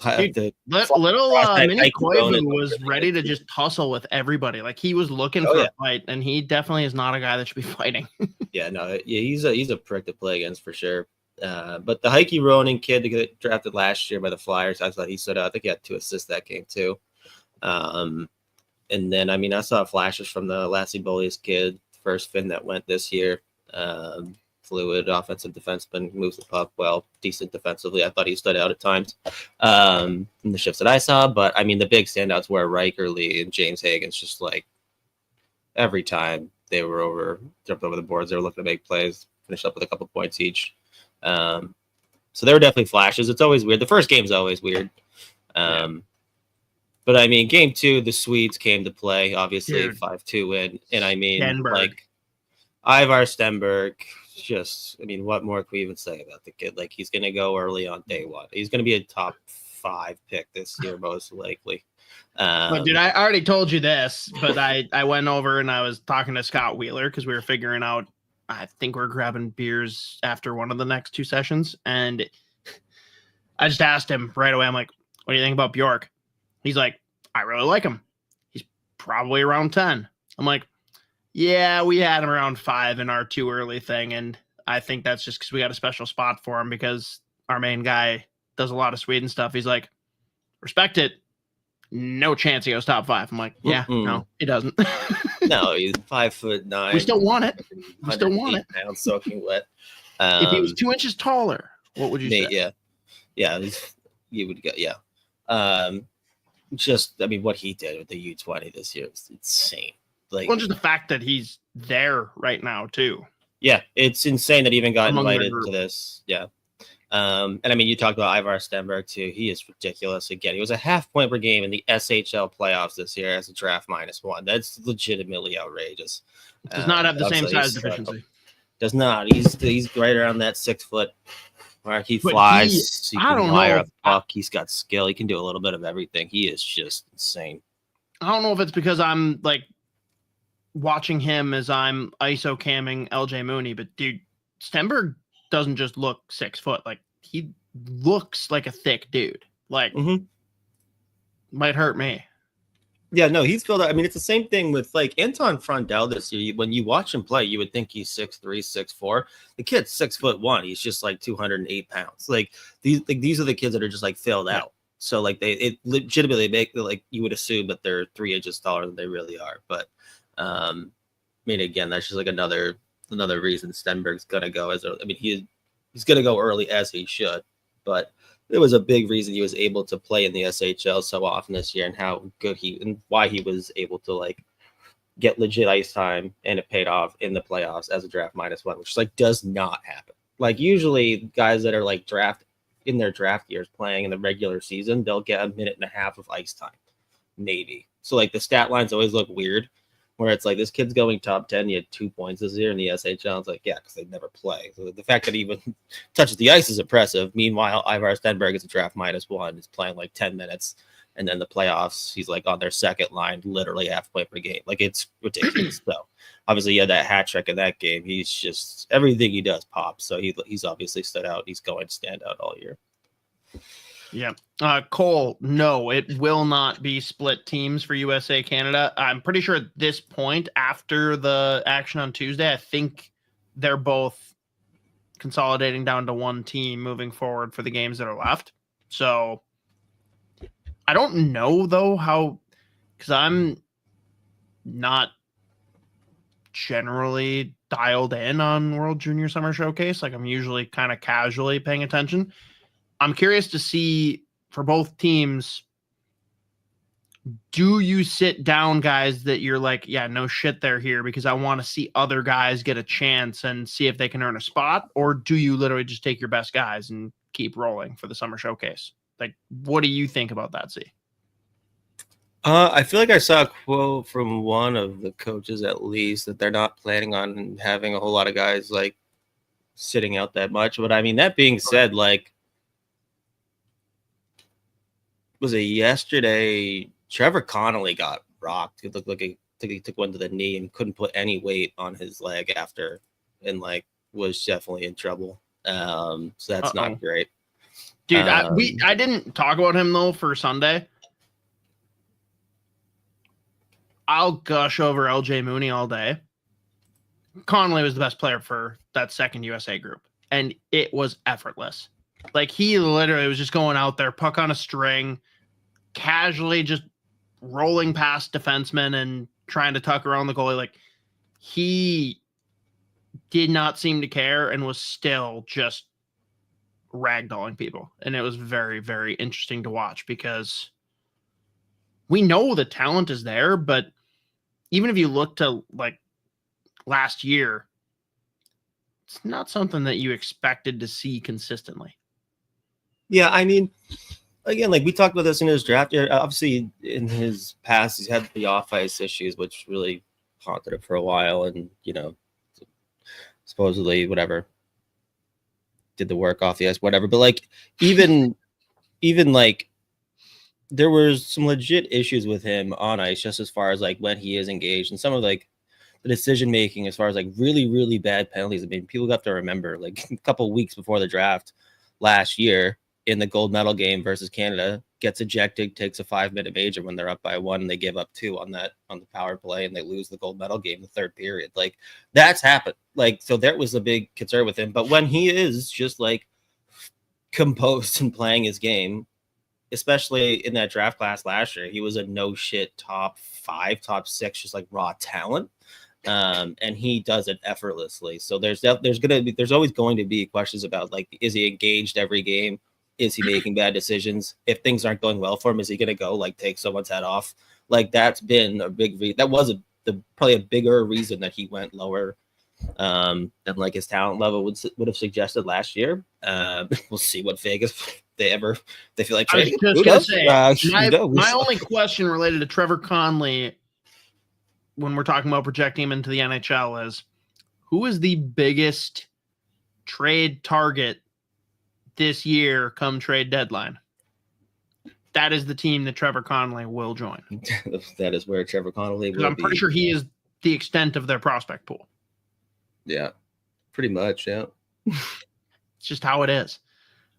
Mini Koivu was ready to just tussle with everybody. Like, he was looking for a fight, and he definitely is not a guy that should be fighting. He's a prick to play against for sure. But the Heikki Ronin kid to get drafted last year by the Flyers, I thought he stood out. I think he had 2 assists that game too. And then, I mean, I saw flashes from the Lassie Bolius kid, first Finn that went this year. Fluid offensive defenseman, moves the puck well, decent defensively. I thought he stood out at times in the shifts that I saw. But I mean, the big standouts were Riker Lee and James Hagen's. Just like every time they were jumped over the boards, they were looking to make plays, finished up with a couple points each. So there were definitely flashes. It's always weird. The first game's always weird. But I mean, game 2, the Swedes came to play, obviously. Dude, 5-2 win. And I mean, Stenberg. Like, Ivar Stenberg, just, I mean, what more can we even say about the kid? Like, he's going to go early on day 1. He's going to be a top 5 pick this year, most likely. Dude, I already told you this, but I went over and I was talking to Scott Wheeler because we were figuring out, I think we're grabbing beers after one of the next 2 sessions. And I just asked him right away, I'm like, what do you think about Bjork? He's like, I really like him. He's probably around 10. I'm like, yeah, we had him around 5 in our too early thing. And I think that's just because we got a special spot for him because our main guy does a lot of Sweden stuff. He's like, respect it. No chance he goes top 5. I'm like, yeah, no, he doesn't. No, he's 5'9". We still want it. We still want it. Pounds soaking wet. If he was 2 inches taller, what would you say? Yeah, you would get, just, I mean, what he did with the U20 this year is insane. Like, well, just the fact that he's there right now too. Yeah, it's insane that he even got invited to this. Yeah. And I mean, you talked about Ivar Stenberg too. He is ridiculous. Again, he was a half point per game in the SHL playoffs this year as a draft -1. That's legitimately outrageous. Does not have the same size deficiency. Does not. He's right around that 6 foot mark. He flies. He can wire up the puck. He's got skill. He can do a little bit of everything. He is just insane. I don't know if it's because I'm like watching him as I'm ISO camming LJ Mooney, but dude, Stenberg doesn't just look 6 foot. Like, he looks like a thick dude. Like, might hurt me. Yeah, no, he's filled out. I mean, it's the same thing with like Anton Frondell this year. When you watch him play, you would think he's 6'3", 6'4". The kid's 6'1". He's just like 208 pounds. Like these are the kids that are just like filled out. So like it legitimately make, like, you would assume that they're 3 inches taller than they really are. But I mean, again, that's just like another reason Stenberg's gonna go he's gonna go early, as he should. But there was a big reason he was able to play in the SHL so often this year, and how good and why he was able to like get legit ice time, and it paid off in the playoffs as a draft -1, which like does not happen. Like, usually guys that are like draft in their draft years playing in the regular season, they'll get a minute and a half of ice time, maybe. So like the stat lines always look weird, where it's like this kid's going top 10. He had 2 points this year in the SHL. It's like, yeah, because they never play. So the fact that he even touches the ice is impressive. Meanwhile, Ivar Stenberg is a draft -1. He's playing like 10 minutes. And then the playoffs, he's like on their second line, literally half point per game. Like it's ridiculous. So obviously he had that hat trick in that game. He's just everything he does pops. So he's obviously stood out. He's going to stand out all year. Yeah. Cole, no, it will not be split teams for USA Canada. I'm pretty sure at this point, after the action on Tuesday, I think they're both consolidating down to one team moving forward for the games that are left. So I don't know, though, how, because I'm not generally dialed in on World Junior Summer Showcase. Like, I'm usually kind of casually paying attention. I'm curious to see for both teams, do you sit down guys that you're like, yeah, no shit, they're here because I want to see other guys get a chance and see if they can earn a spot? Or do you literally just take your best guys and keep rolling for the Summer Showcase? Like, what do you think about that, Z? I feel like I saw a quote from one of the coaches, at least, that they're not planning on having a whole lot of guys like sitting out that much. But I mean, that being said, like, was it yesterday? Trevor Connolly got rocked. It looked like he took one to the knee and couldn't put any weight on his leg after, and like was definitely in trouble. So that's not great. Dude, I didn't talk about him, though, for Sunday. I'll gush over LJ Mooney all day. Connolly was the best player for that second USA group, and it was effortless. Like, he literally was just going out there, puck on a string, casually just rolling past defensemen and trying to tuck around the goalie. Like, he did not seem to care and was still just ragdolling people. And it was very, very interesting to watch because we know the talent is there, but even if you look to like last year, it's not something that you expected to see consistently. Yeah, I mean, again, like we talked about this in his draft year. Obviously, in his past, he's had the off-ice issues, which really haunted him for a while, and supposedly whatever did the work off the ice, whatever. But like, even like, there was some legit issues with him on ice, just as far as like when he is engaged and some of like the decision making, as far as like really, really bad penalties. I mean, people have to remember, like a couple weeks before the draft last year, in the gold medal game versus Canada, gets ejected, takes a 5-minute major when they're up by 1, and they give up 2 on the power play, and they lose the gold medal game in the third period. Like, that's happened. Like, so there was a big concern with him. But when he is just like composed and playing his game, especially in that draft class last year, he was a no shit top 5, top 6, just like raw talent. And he does it effortlessly. So there's always going to be questions about, like, is he engaged every game? Is he making bad decisions? If things aren't going well for him, is he going to go like take someone's head off? Like, that's been a big that was probably a bigger reason that he went lower than like his talent level would have suggested last year. We'll see what Vegas they feel like trading. I was just gonna say, my only question related to Trevor Connolly when we're talking about projecting him into the NHL is, who is the biggest trade target this year come trade deadline? That is the team that Trevor Connolly will join. That is where Trevor Connolly will be. I'm pretty sure he is the extent of their prospect pool. Yeah, pretty much, yeah. It's just how it is.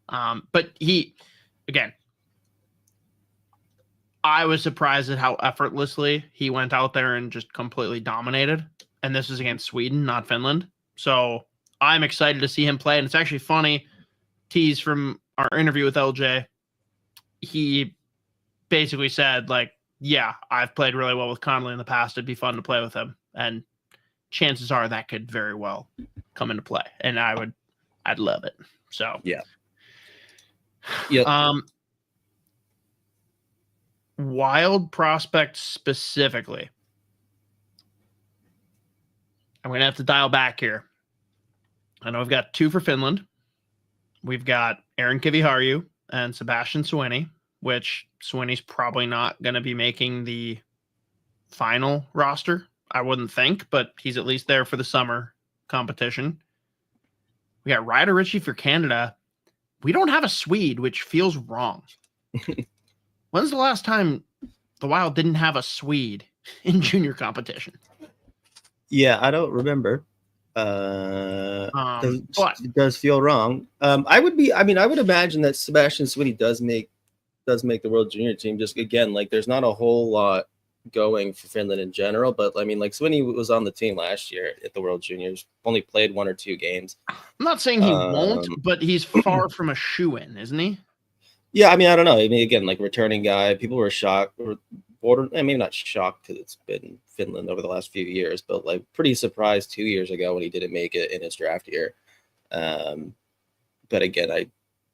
But again, I was surprised at how effortlessly he went out there and just completely dominated. And this is against Sweden, not Finland. So I'm excited to see him play. And it's actually funny, tease from our interview with LJ. He basically said, like, yeah, I've played really well with Connolly in the past. It'd be fun to play with him. And chances are that could very well come into play. And I'd love it. So, yeah. Yep. Wild prospects specifically. I'm going to have to dial back here. I know I've got 2 for Finland, we've got Aaron Kiviharju and Sebastian Swinney, which Swinney's probably not going to be making the final roster, I wouldn't think, but he's at least there for the summer competition. We got Ryder Ritchie for Canada. We don't have a Swede, which feels wrong. When's the last time the Wild didn't have a Swede in junior competition? Yeah, I don't remember. But It does feel wrong. I would imagine that Sebastian Swinney does make the World Junior team. Just again, like there's not a whole lot going for Finland in general, but I mean, like Swinney was on the team last year at the World Juniors, only played 1 or 2 games. I'm not saying he won't, but he's far from a shoe-in, isn't he? Yeah, I mean, I don't know. I mean, again, like returning guy, people were shocked, or maybe not shocked because it's been Finland over the last few years, but like pretty surprised 2 years ago when he didn't make it in his draft year. But again,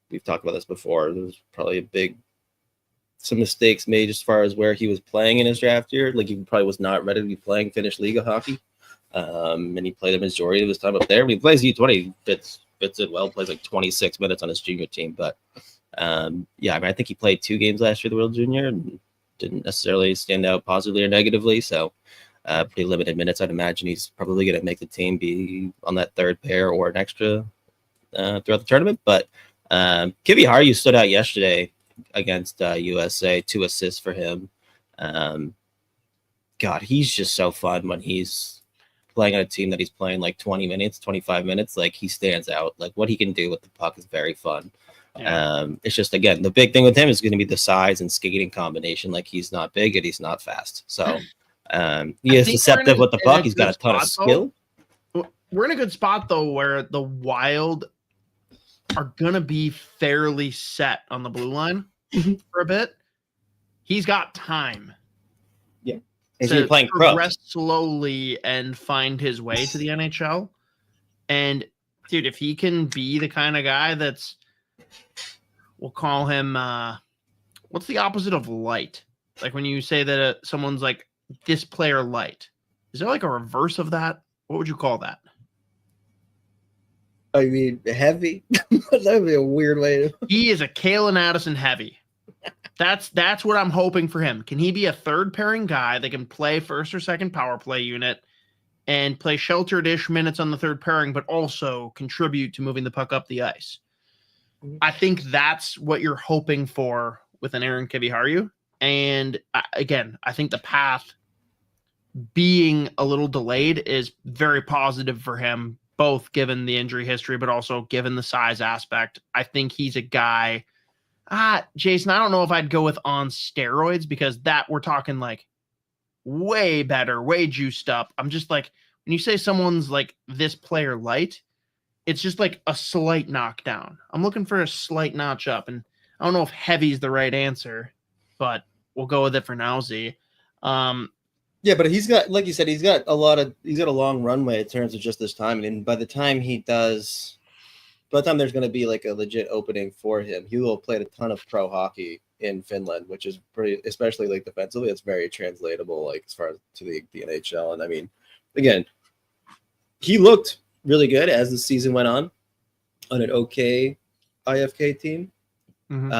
we've talked about this before. There was probably some mistakes made as far as where he was playing in his draft year. Like he probably was not ready to be playing Finnish Liiga hockey. And he played the majority of his time up there. When he plays U20, fits it well, plays like 26 minutes on his junior team. But yeah, I mean, I think he played 2 games last year, the World Junior, and didn't necessarily stand out positively or negatively. So pretty limited minutes. I'd imagine he's probably going to make the team, be on that third pair or an extra throughout the tournament. But Kiviharju stood out yesterday against USA, 2 assists for him. God, he's just so fun when he's playing on a team that he's playing like 20 minutes, 25 minutes. Like he stands out. Like what he can do with the puck is very fun. Yeah. It's just, again, the big thing with him is going to be the size and skating combination. Like he's not big and he's not fast. So he is deceptive with the puck. He's got a ton of skill. We're in a good spot though, where the Wild are going to be fairly set on the blue line for a bit. He's got time. Yeah. He's been playing pro. Progress slowly and find his way to the NHL. And dude, if he can be the kind of guy that's, we'll call him, what's the opposite of light? Like when you say that someone's like this player light, is there like a reverse of that? What would you call that? I mean, heavy. That would be a weird way to. He is a Kalen Addison heavy. That's what I'm hoping for him. Can he be a third pairing guy that can play first or second power play unit and play sheltered-ish minutes on the third pairing, but also contribute to moving the puck up the ice? I think that's what you're hoping for with an Aaron Kiviharju. And again, I think the path being a little delayed is very positive for him, both given the injury history, but also given the size aspect. I think he's a guy. Jason, I don't know if I'd go with on steroids, because that we're talking like way better, way juiced up. I'm just like, when you say someone's like this player light, it's just like a slight knockdown. I'm looking for a slight notch up, and I don't know if heavy's the right answer, but we'll go with it for now, Z. Yeah, but he's got, like you said, he's got a long runway in terms of just this time. And by the time there's going to be like a legit opening for him, he will have played a ton of pro hockey in Finland, which is pretty, especially like defensively, it's very translatable, like as far as to the NHL. And I mean, again, he looked really good as the season went on an okay IFK team. Mm-hmm.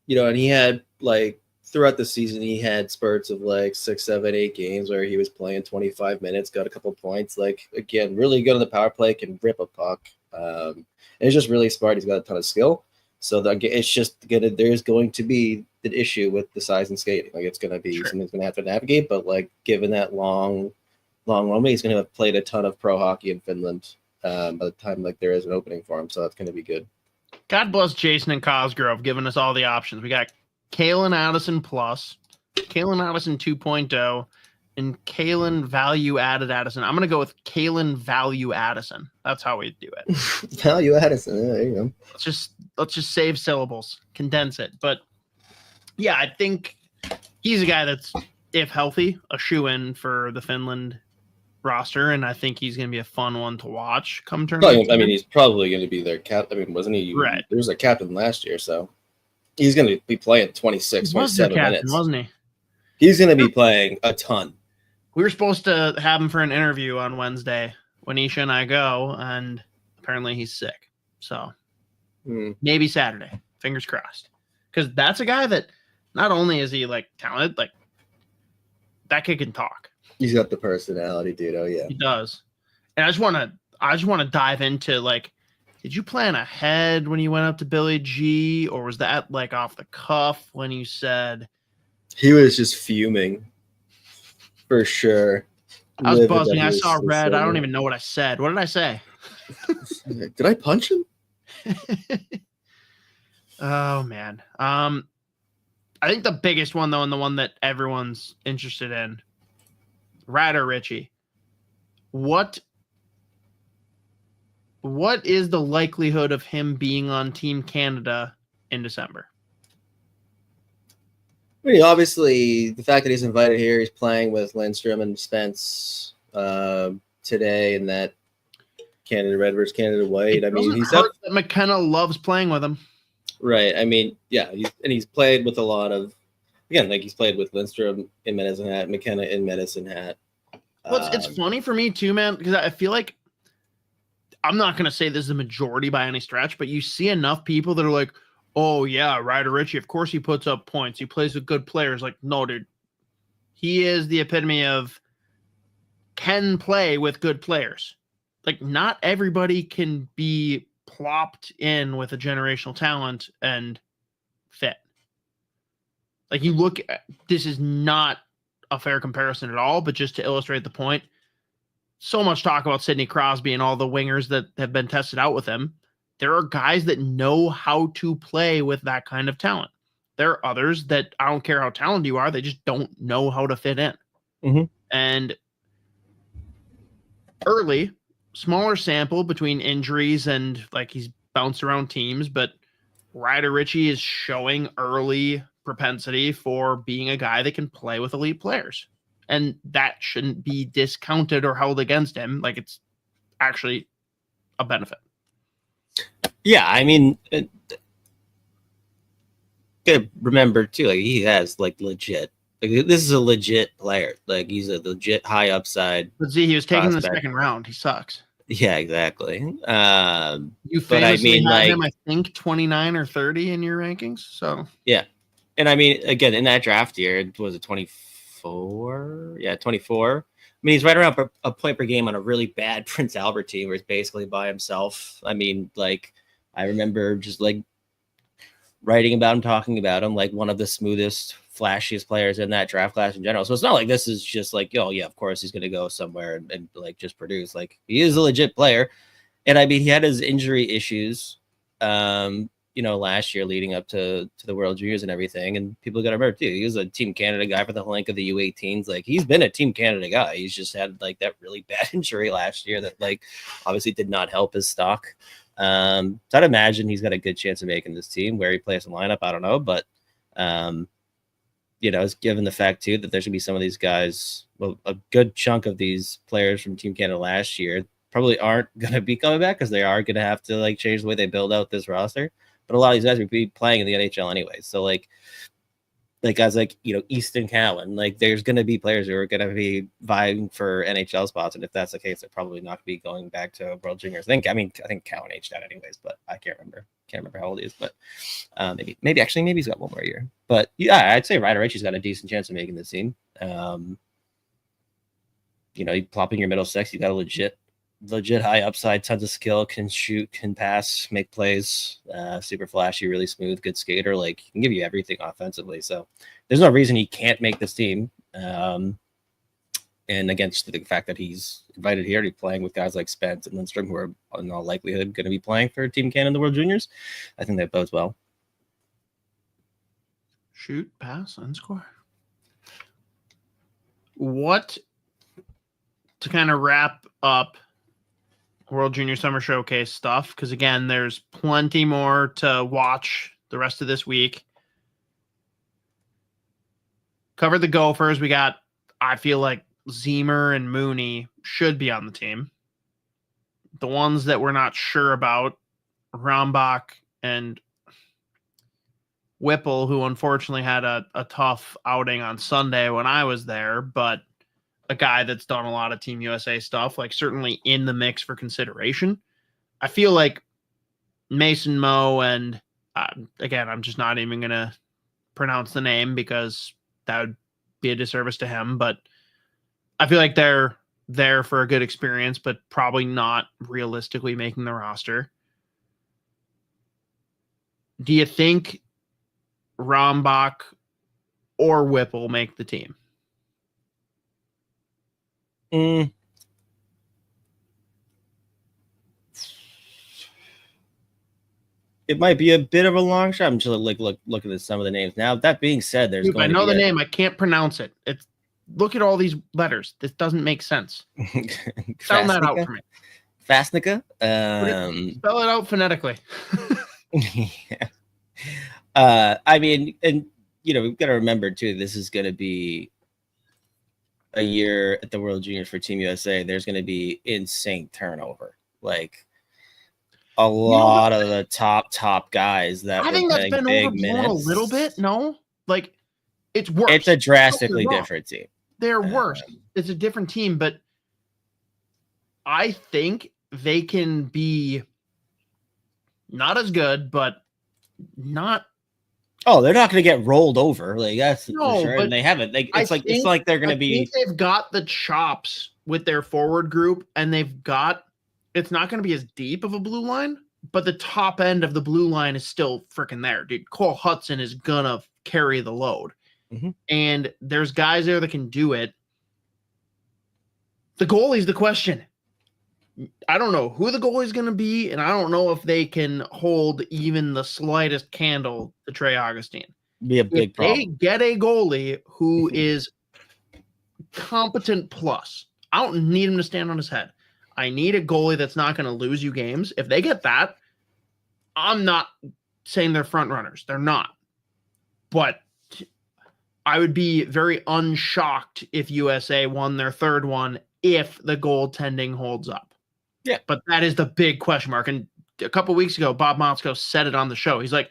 And he had like throughout the season, he had spurts of like 6, 7, 8 games where he was playing 25 minutes, got a couple points. Like again, really good on the power play, can rip a puck. And it's just really smart. He's got a ton of skill. So it's just there's going to be an issue with the size and skating. Like it's going to be something he's going to have to navigate. But like given that long runway, he's going to have played a ton of pro hockey in Finland by the time like there is an opening for him. So that's going to be good. God bless Jason and Cosgrove giving us all the options. We got Kalen Addison Plus, Kalen Addison 2.0, and Kalen Value Added Addison. I'm going to go with Kalen Value Addison. That's how we do it. Value Addison. Yeah, there you go. Let's just save syllables, condense it. But yeah, I think he's a guy that's, if healthy, a shoe-in for the Finland roster, and I think he's going to be a fun one to watch come tournament. I mean, he's probably going to be their captain. I mean, wasn't he? Right. There was a captain last year, so he's going to be playing 26, 27 minutes. Wasn't he? He's going to be playing a ton. We were supposed to have him for an interview on Wednesday when Isha and I go, and apparently he's sick. So Hmm. maybe Saturday. Fingers crossed. Because that's a guy that not only is he like talented, like that kid can talk. He's got the personality, dude. Oh yeah. He does. And I just want to dive into like, did you plan ahead when you went up to Billy G, or was that like off the cuff when you said? He was just fuming, for sure. I was Livid buzzing. that he I was saw so red. I don't sober. even know what I said. What did I say? Did I punch him? Oh man. I think the biggest one though, and the one that everyone's interested in, Ryder Richie. What is the likelihood of him being on Team Canada in December? I mean, obviously, the fact that he's invited here, he's playing with Lindstrom and Spence today, and that Canada Red versus Canada White. I mean, he's hurt that McKenna loves playing with him. Right. I mean, yeah, he's played with a lot of, again, like he's played with Lindstrom in Medicine Hat, McKenna in Medicine Hat. Well, it's funny for me too, man, because I feel like I'm not going to say this is a majority by any stretch, but you see enough people that are like, oh, yeah, Ryder Richie, of course he puts up points. He plays with good players. Like, no, dude. He is the epitome of can play with good players. Like, not everybody can be plopped in with a generational talent and fit. Like, you look at, this is not a fair comparison at all, but just to illustrate the point, so much talk about Sidney Crosby and all the wingers that have been tested out with him. There are guys that know how to play with that kind of talent. There are others that I don't care how talented you are, they just don't know how to fit in. Mm-hmm. And early, smaller sample between injuries and like he's bounced around teams, but Ryder Richie is showing early propensity for being a guy that can play with elite players. And that shouldn't be discounted or held against him. Like, it's actually a benefit. Yeah, I mean, gotta remember too, like he has like legit, like this is a legit player. Like he's a legit high upside. But see, he was taken in the prospect. second round. He sucks. Yeah, exactly. You but famously I mean, had like him, I think 29 or 30 in your rankings. So yeah, and I mean, again, in that draft year, was it 24? Yeah, 24. I mean, he's right around a point per game on a really bad Prince Albert team where he's basically by himself. I mean, like, I remember just like writing about him, talking about him, like one of the smoothest, flashiest players in that draft class in general. So it's not like this is just like, oh, yeah, of course he's going to go somewhere and like just produce. Like, he is a legit player. And I mean, he had his injury issues, last year leading up to the World Juniors and everything. And people got to remember, too, he was a Team Canada guy for the length of the U18s. Like, he's been a Team Canada guy. He's just had like that really bad injury last year that like obviously did not help his stock. So I'd imagine he's got a good chance of making this team. Where he plays in lineup, I don't know. But, given the fact, too, that there's going to be some of these guys, well, a good chunk of these players from Team Canada last year probably aren't going to be coming back because they are going to have to like change the way they build out this roster. But a lot of these guys will be playing in the NHL anyway. So like guys like, Easton Cowan, like there's going to be players who are going to be vying for NHL spots. And if that's the case, they're probably not going to be going back to World Juniors. I think Cowan aged out anyways, but I can't remember how old he is, but maybe he's got one more year. But yeah, I'd say Ryder Richie's got a decent chance of making the team. You plop in your middle six, you got a legit high upside, tons of skill, can shoot, can pass, make plays, super flashy, really smooth, good skater. Like, he can give you everything offensively. So there's no reason he can't make this team. And against the fact that he's invited here to be playing with guys like Spence and Lindstrom, who are in all likelihood going to be playing for Team Canada in the World Juniors, I think that bodes well. Shoot, pass, and score. What, to kind of wrap up World Junior Summer Showcase stuff, because again, there's plenty more to watch the rest of this week. Cover the Gophers. We got, I feel like Zemer and Mooney should be on the team. The ones that we're not sure about, Rambach and Whipple, who unfortunately had a tough outing on Sunday when I was there, but a guy that's done a lot of Team USA stuff, like certainly in the mix for consideration. I feel like Mason Moe and again, I'm just not even gonna pronounce the name because that would be a disservice to him. But I feel like they're there for a good experience, but probably not realistically making the roster. Do you think Rombach or Whipple make the team? It might be a bit of a long shot. I'm just looking at some of the names now. That being said, there's I know the name. I can't pronounce it. It's look at all these letters. This doesn't make sense. Spell that out for me. Fasnica. Spell it out phonetically. Yeah. I mean, and we've got to remember too, this is going to be a year at the World Juniors for Team USA. There's going to be insane turnover. Like a lot of the top guys that I think that's been overblown a little bit. No, like it's worse. It's a drastically different team. They're worse. It's a different team, but I think they can be not as good, but not. Oh, they're not going to get rolled over. Like that's for sure. But and they haven't. It's like they're going to be. They've got the chops with their forward group, and they've got. It's not going to be as deep of a blue line, but the top end of the blue line is still freaking there, dude. Cole Hudson is gonna carry the load, and there's guys there that can do it. The goalie's the question. I don't know who the goalie's going to be, and I don't know if they can hold even the slightest candle to Trey Augustine. Be a big problem. They get a goalie who is competent plus. I don't need him to stand on his head. I need a goalie that's not going to lose you games. If they get that, I'm not saying they're front runners. They're not. But I would be very unshocked if USA won their third one if the goaltending holds up. Yeah. But that is the big question mark. And a couple of weeks ago, Bob Motzko said it on the show. He's like,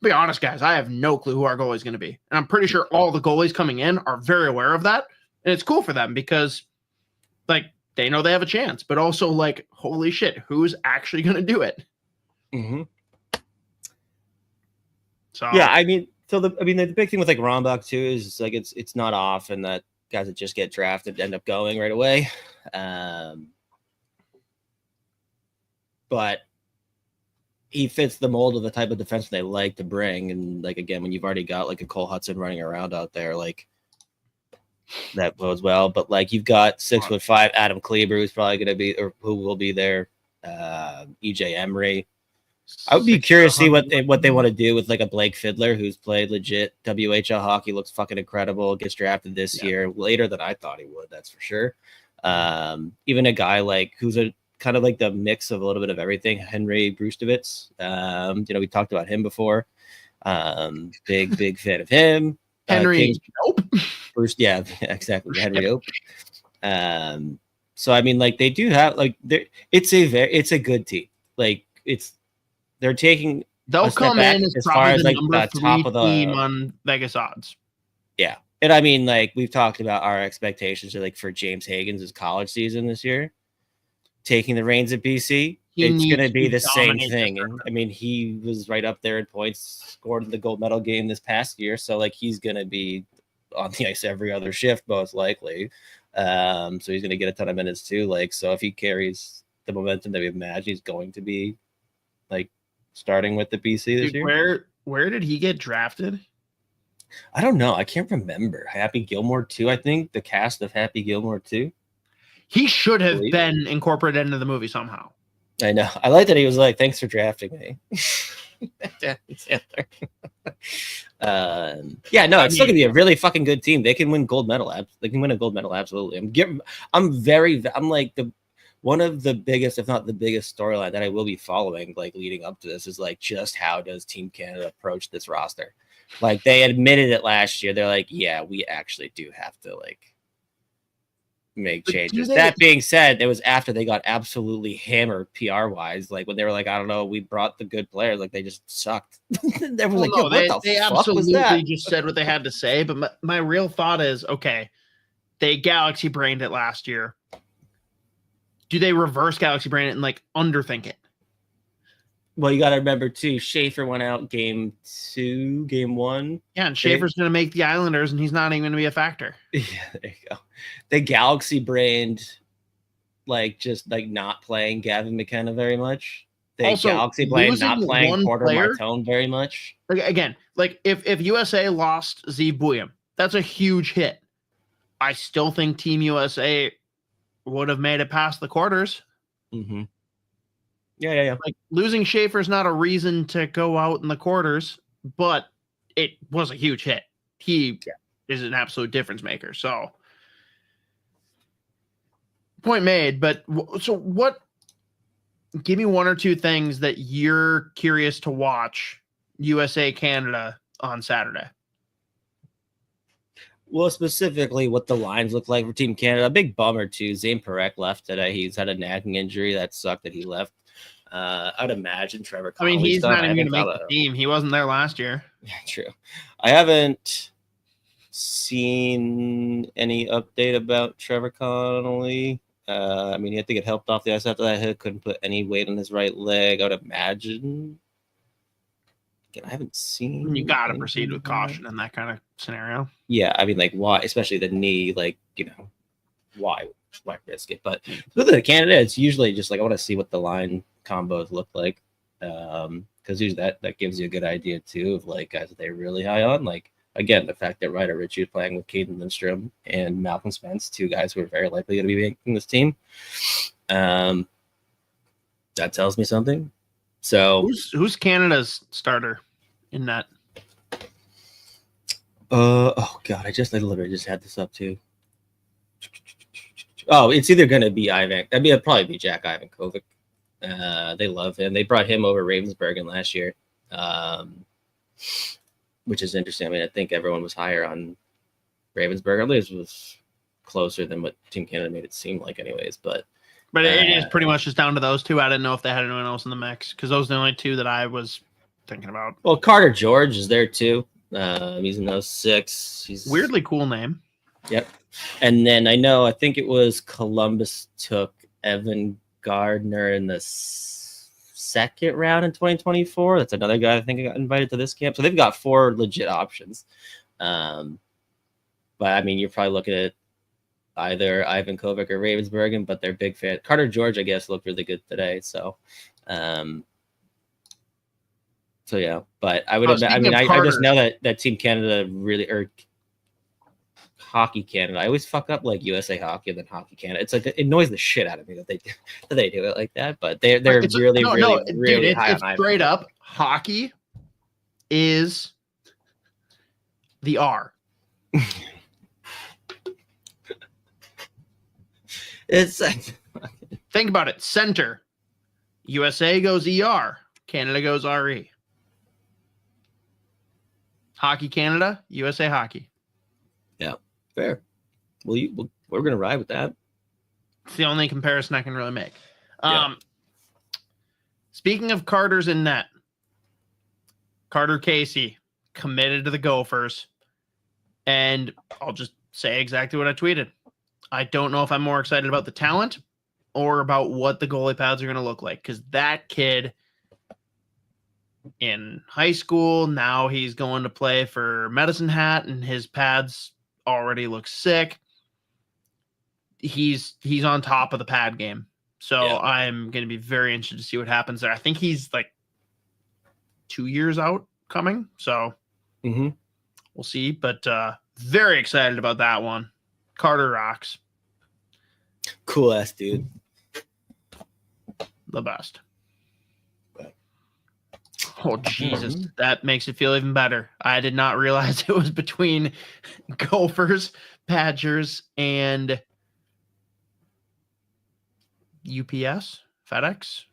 be honest, guys, I have no clue who our goalie is going to be. And I'm pretty sure all the goalies coming in are very aware of that. And it's cool for them because, like, they know they have a chance, but also like, holy shit, who's actually going to do it? So yeah, I mean, the big thing with like Rombach too is like it's not often that guys that just get drafted end up going right away, but he fits the mold of the type of defense they like to bring. And like again, when you've already got like a Cole Hudson running around out there, like. That bodes well, but like you've got 6'5" Adam Kleber, who's probably going to be, or who will be there. EJ Emery. I would be curious to see what they want to do with like a Blake Fiddler, who's played legit WHL hockey, looks fucking incredible, gets drafted this year later than I thought he would. That's for sure. Even a guy like who's a kind of like the mix of a little bit of everything. Henry Brustovitz. We talked about him before. Big fan of him. Henry. Nope. Bruce, yeah, exactly. Henry Ope. So I mean, like they do have like it's a good team. Like they'll come in as far as like the top of the team on Vegas odds. Yeah, and I mean, like we've talked about our expectations are like for James Hagen's college season this year, taking the reins at BC. It's going to be the same thing. And, I mean, he was right up there in points, scored in the gold medal game this past year. So, like, he's going to be on the ice every other shift, most likely. So he's going to get a ton of minutes too. Like, so if he carries the momentum that we imagine, he's going to be, like, starting with the BC this year. Where did he get drafted? I don't know. I can't remember. Happy Gilmore 2, I think. The cast of Happy Gilmore 2. He should have been incorporated into the movie somehow. I know. I like that he was like, "Thanks for drafting me." Yeah, no, it's still gonna be a really fucking good team. They can win gold medal. They can win a gold medal. Absolutely. I'm like one of the biggest, if not the biggest, storyline that I will be following, like leading up to this, is like just how does Team Canada approach this roster? Like they admitted it last year. They're like, yeah, we actually do have to like make changes. That being said, it was after they got absolutely hammered PR wise, like when they were like, I don't know, we brought the good players, like they just sucked. They were like, they absolutely just said what they had to say. But my real thought is, okay, they galaxy brained it last year. Do they reverse galaxy brain it and like underthink it? Well, you got to remember too. Schaefer went out game 2, game 1. Yeah, and Schaefer's going to make the Islanders, and he's not even going to be a factor. Yeah, there you go. They galaxy brained, just not playing Gavin McKenna very much. They Also, galaxy brained not playing one Porter player- Martone very much. Again, if USA lost Z Buyam, that's a huge hit. I still think Team USA would have made it past the quarters. Mm-hmm. Yeah. Losing Schaefer's not a reason to go out in the quarters, but it was a huge hit. He is an absolute difference maker. So, point made. But so what? Give me one or two things that you're curious to watch USA Canada on Saturday. Well, specifically what the lines look like for Team Canada. A big bummer too. Zane Parekh left today. He's had a nagging injury. That sucked that he left. I'd imagine Trevor Connolly's he's done. not even going to make the team. He wasn't there last year. Yeah, true. I haven't seen any update about Trevor Connolly. He had to get helped off the ice after that hit. Couldn't put any weight on his right leg. I would imagine. Again, I haven't seen. You got to proceed with caution in that kind of scenario. Yeah, why? Especially the knee. Why risk it? But with the Canada, it's usually just I want to see what the line combos look like, because usually that gives you a good idea too of guys that they're really high on. Again, the fact that Ryder Ritchie is playing with Caden Lindstrom and Malcolm Spence, two guys who are very likely going to be making this team, that tells me something. So who's Canada's starter in that? Oh god, I literally just had this up too. Oh, it's either going to be Ivan. It'd probably be Jack Ivankovic. They love him. They brought him over Ravensburgen last year, which is interesting. I think everyone was higher on Ravensburg. At least it was closer than what Team Canada made it seem like anyways. But it is pretty much just down to those two. I didn't know if they had anyone else in the mix because those are the only two that I was thinking about. Well, Carter George is there too. He's in 06. He's weirdly cool name. Yep. And then I think it was Columbus took Evan Gardner in the second round in 2024. That's another guy I think got invited to this camp. So they've got 4 legit options. But you're probably looking at either Ivan Kovic or Ravensburgen, but they're big fan. Carter George, I guess, looked really good today. So, yeah. But I would. I just know that Team Canada really Hockey Canada. I always fuck up USA Hockey and then Hockey Canada. It's it annoys the shit out of me that they do it like that. But they're really high on straight up. Hockey is the R. It's think about it. Center. USA goes ER. Canada goes RE. Hockey Canada. USA Hockey. Yeah. Fair. Well, we're gonna ride with that. It's the only comparison I can really make. Yeah. Speaking of Carter's in net, Carter Casey committed to the Gophers, and I'll just say exactly what I tweeted. I don't know if I'm more excited about the talent or about what the goalie pads are going to look like, because that kid in high school, now he's going to play for Medicine Hat, and his pads already look sick. He's on top of the pad game. So yeah. I'm going to be very interested to see what happens there. I think he's 2 years out coming. So we'll see. But very excited about that one. Carter rocks. Cool ass dude. The best. Oh, Jesus. That makes it feel even better. I did not realize it was between Gophers, Badgers, and UPS, FedEx,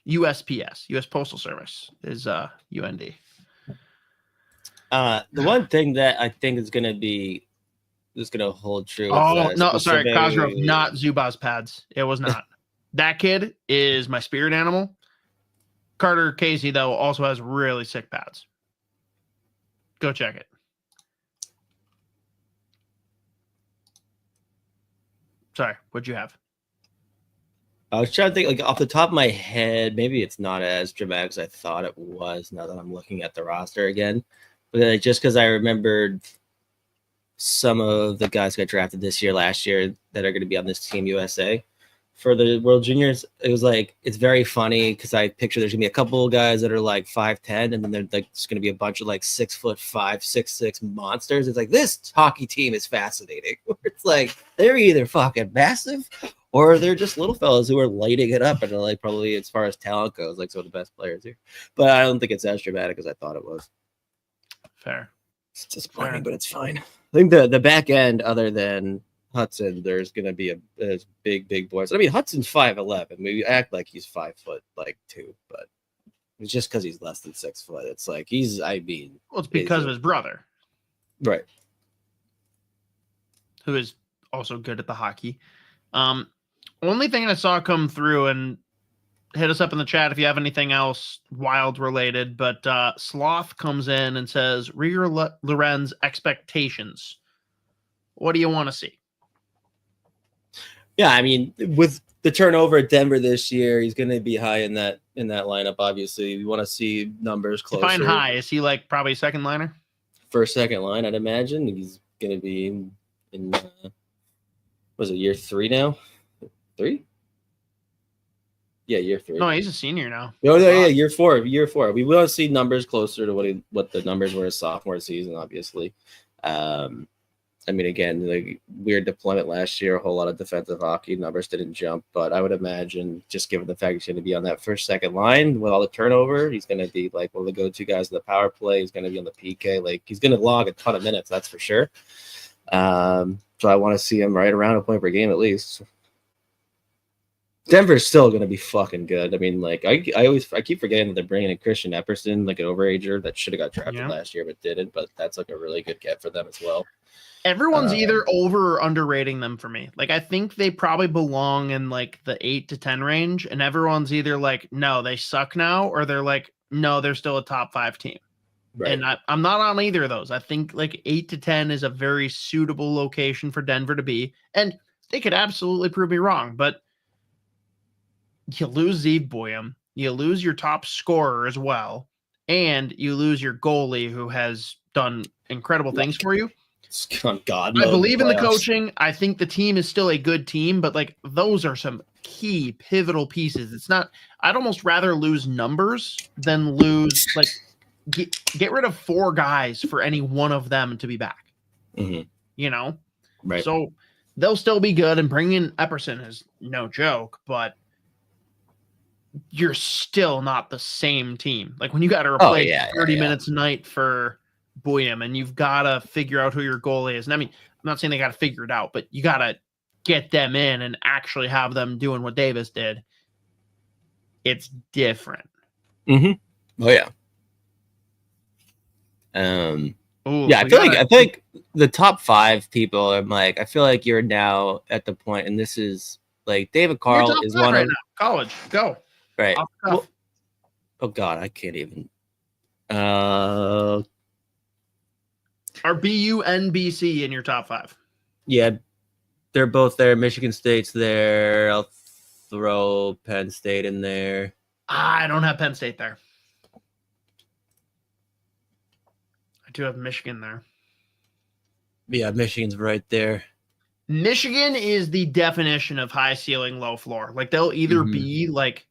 USPS, U.S. Postal Service is UND. The one thing that I think is going to hold true. Oh, no, sorry, Kozrov, not Zubaz pads. It was not. That kid is my spirit animal. Carter Casey, though, also has really sick pads. Go check it. Sorry, what'd you have? I was trying to think, like off the top of my head, maybe it's not as dramatic as I thought it was. Now that I'm looking at the roster again, but just because I remembered some of the guys who got drafted this year, last year, that are going to be on this Team USA for the World Juniors, it was like, it's very funny because I picture there's gonna be a couple of guys that are like 5'10", and then there's like just gonna be a bunch of like 6'5", 6'6" monsters. It's like, this hockey team is fascinating. It's like they're either fucking massive or they're just little fellas who are lighting it up and are like probably, as far as talent goes, like some of the best players here. But I don't think it's as dramatic as I thought it was. Fair. It's disappointing, but it's fine. I think the back end, other than Hudson, there's going to be a big boys. I mean, Hudson's 5'11". We act like he's 5'2", but it's just because he's less than 6 foot. It's like well, it's because of his brother, right? Who is also good at the hockey. Only thing I saw come through, and hit us up in the chat if you have anything else wild related. But Sloth comes in and says, Rieger Lorenz expectations. What do you want to see? Yeah, I mean, with the turnover at Denver this year, he's going to be high in that lineup. Obviously, we want to see numbers closer. Define high. Is he like probably second liner? First, second line, I'd imagine. He's going to be in was it year 3 now? 3? Yeah, year 3. No, he's a senior now. No, yeah, year 4. We want to see numbers closer to what the numbers were his sophomore season, obviously. I mean, again, like weird deployment last year, a whole lot of defensive hockey. Numbers didn't jump, but I would imagine, just given the fact he's going to be on that first, second line with all the turnover, he's going to be like one of the go-to guys in the power play. He's going to be on the PK. Like, he's going to log a ton of minutes, that's for sure. So I want to see him right around a point per game at least. Denver's still going to be fucking good. I mean, like I keep forgetting that they're bringing in Christian Epperson, like an overager that should have got drafted last year but didn't. But that's like a really good get for them as well. Everyone's either over or underrating them for me. Like, I think they probably belong in like the 8 to 10 range, and everyone's either like, no, they suck now, or they're like, no, they're still a top 5 team. Right. And I'm not on either of those. I think like 8 to 10 is a very suitable location for Denver to be, and they could absolutely prove me wrong. But you lose Zeev Boyum, you lose your top scorer as well, and you lose your goalie who has done incredible things for you. God, I believe in the coaching. I think the team is still a good team, but like those are some key pivotal pieces. It's not, I'd almost rather lose numbers than lose, like, get rid of 4 guys for any one of them to be back. Mm-hmm. You know? Right. So they'll still be good, and bringing in Epperson is no joke, but you're still not the same team. Like when you got to replace 30 minutes a night for Boyum, and you've got to figure out who your goalie is. And I mean, I'm not saying they got to figure it out, but you got to get them in and actually have them doing what Davis did. It's different. Mm-hmm. Oh yeah. Ooh, yeah, I feel like the top 5 people, I'm like, I feel like you're now at the point, and this is like David Carl is one right of now. College. Go. Right. Well, oh God, I can't even. Are BU and BC in your top 5? Yeah, they're both there. Michigan State's there. I'll throw Penn State in there. I don't have Penn State there. I do have Michigan there. Yeah, Michigan's right there. Michigan is the definition of high ceiling, low floor. Like they'll either be like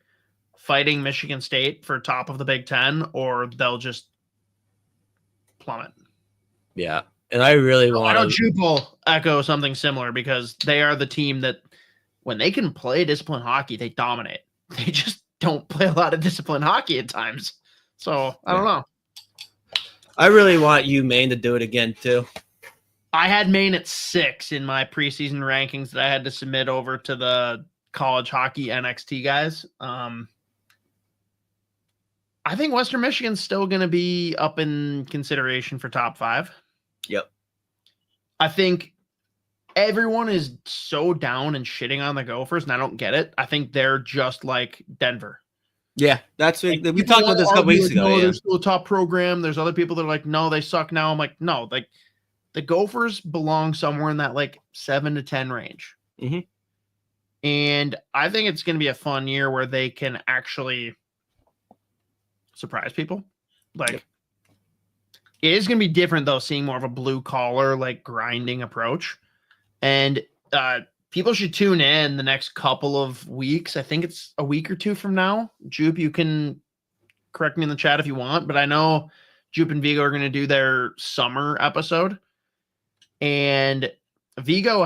fighting Michigan State for top of the Big Ten, or they'll just plummet. Yeah, and I really want. I know Jupil echo something similar because they are the team that, when they can play disciplined hockey, they dominate. They just don't play a lot of disciplined hockey at times. So I don't know. I really want Maine to do it again too. I had Maine at 6 in my preseason rankings that I had to submit over to the college hockey NXT guys. I think Western Michigan's still going to be up in consideration for top 5. Yep. I think everyone is so down and shitting on the Gophers, and I don't get it. I think they're just like Denver. Yeah, that's what we talked about this a couple weeks ago. No, they're still a top program. There's other people that are like, no, they suck now. I'm like, no, like the Gophers belong somewhere in that like 7 to 10 range. Mm-hmm. And I think it's going to be a fun year where they can actually surprise people. Like, it is going to be different, though, seeing more of a blue-collar, like, grinding approach. And people should tune in the next couple of weeks. I think it's a week or two from now. Jupe, you can correct me in the chat if you want, but I know Jupe and Vigo are going to do their summer episode. And Vigo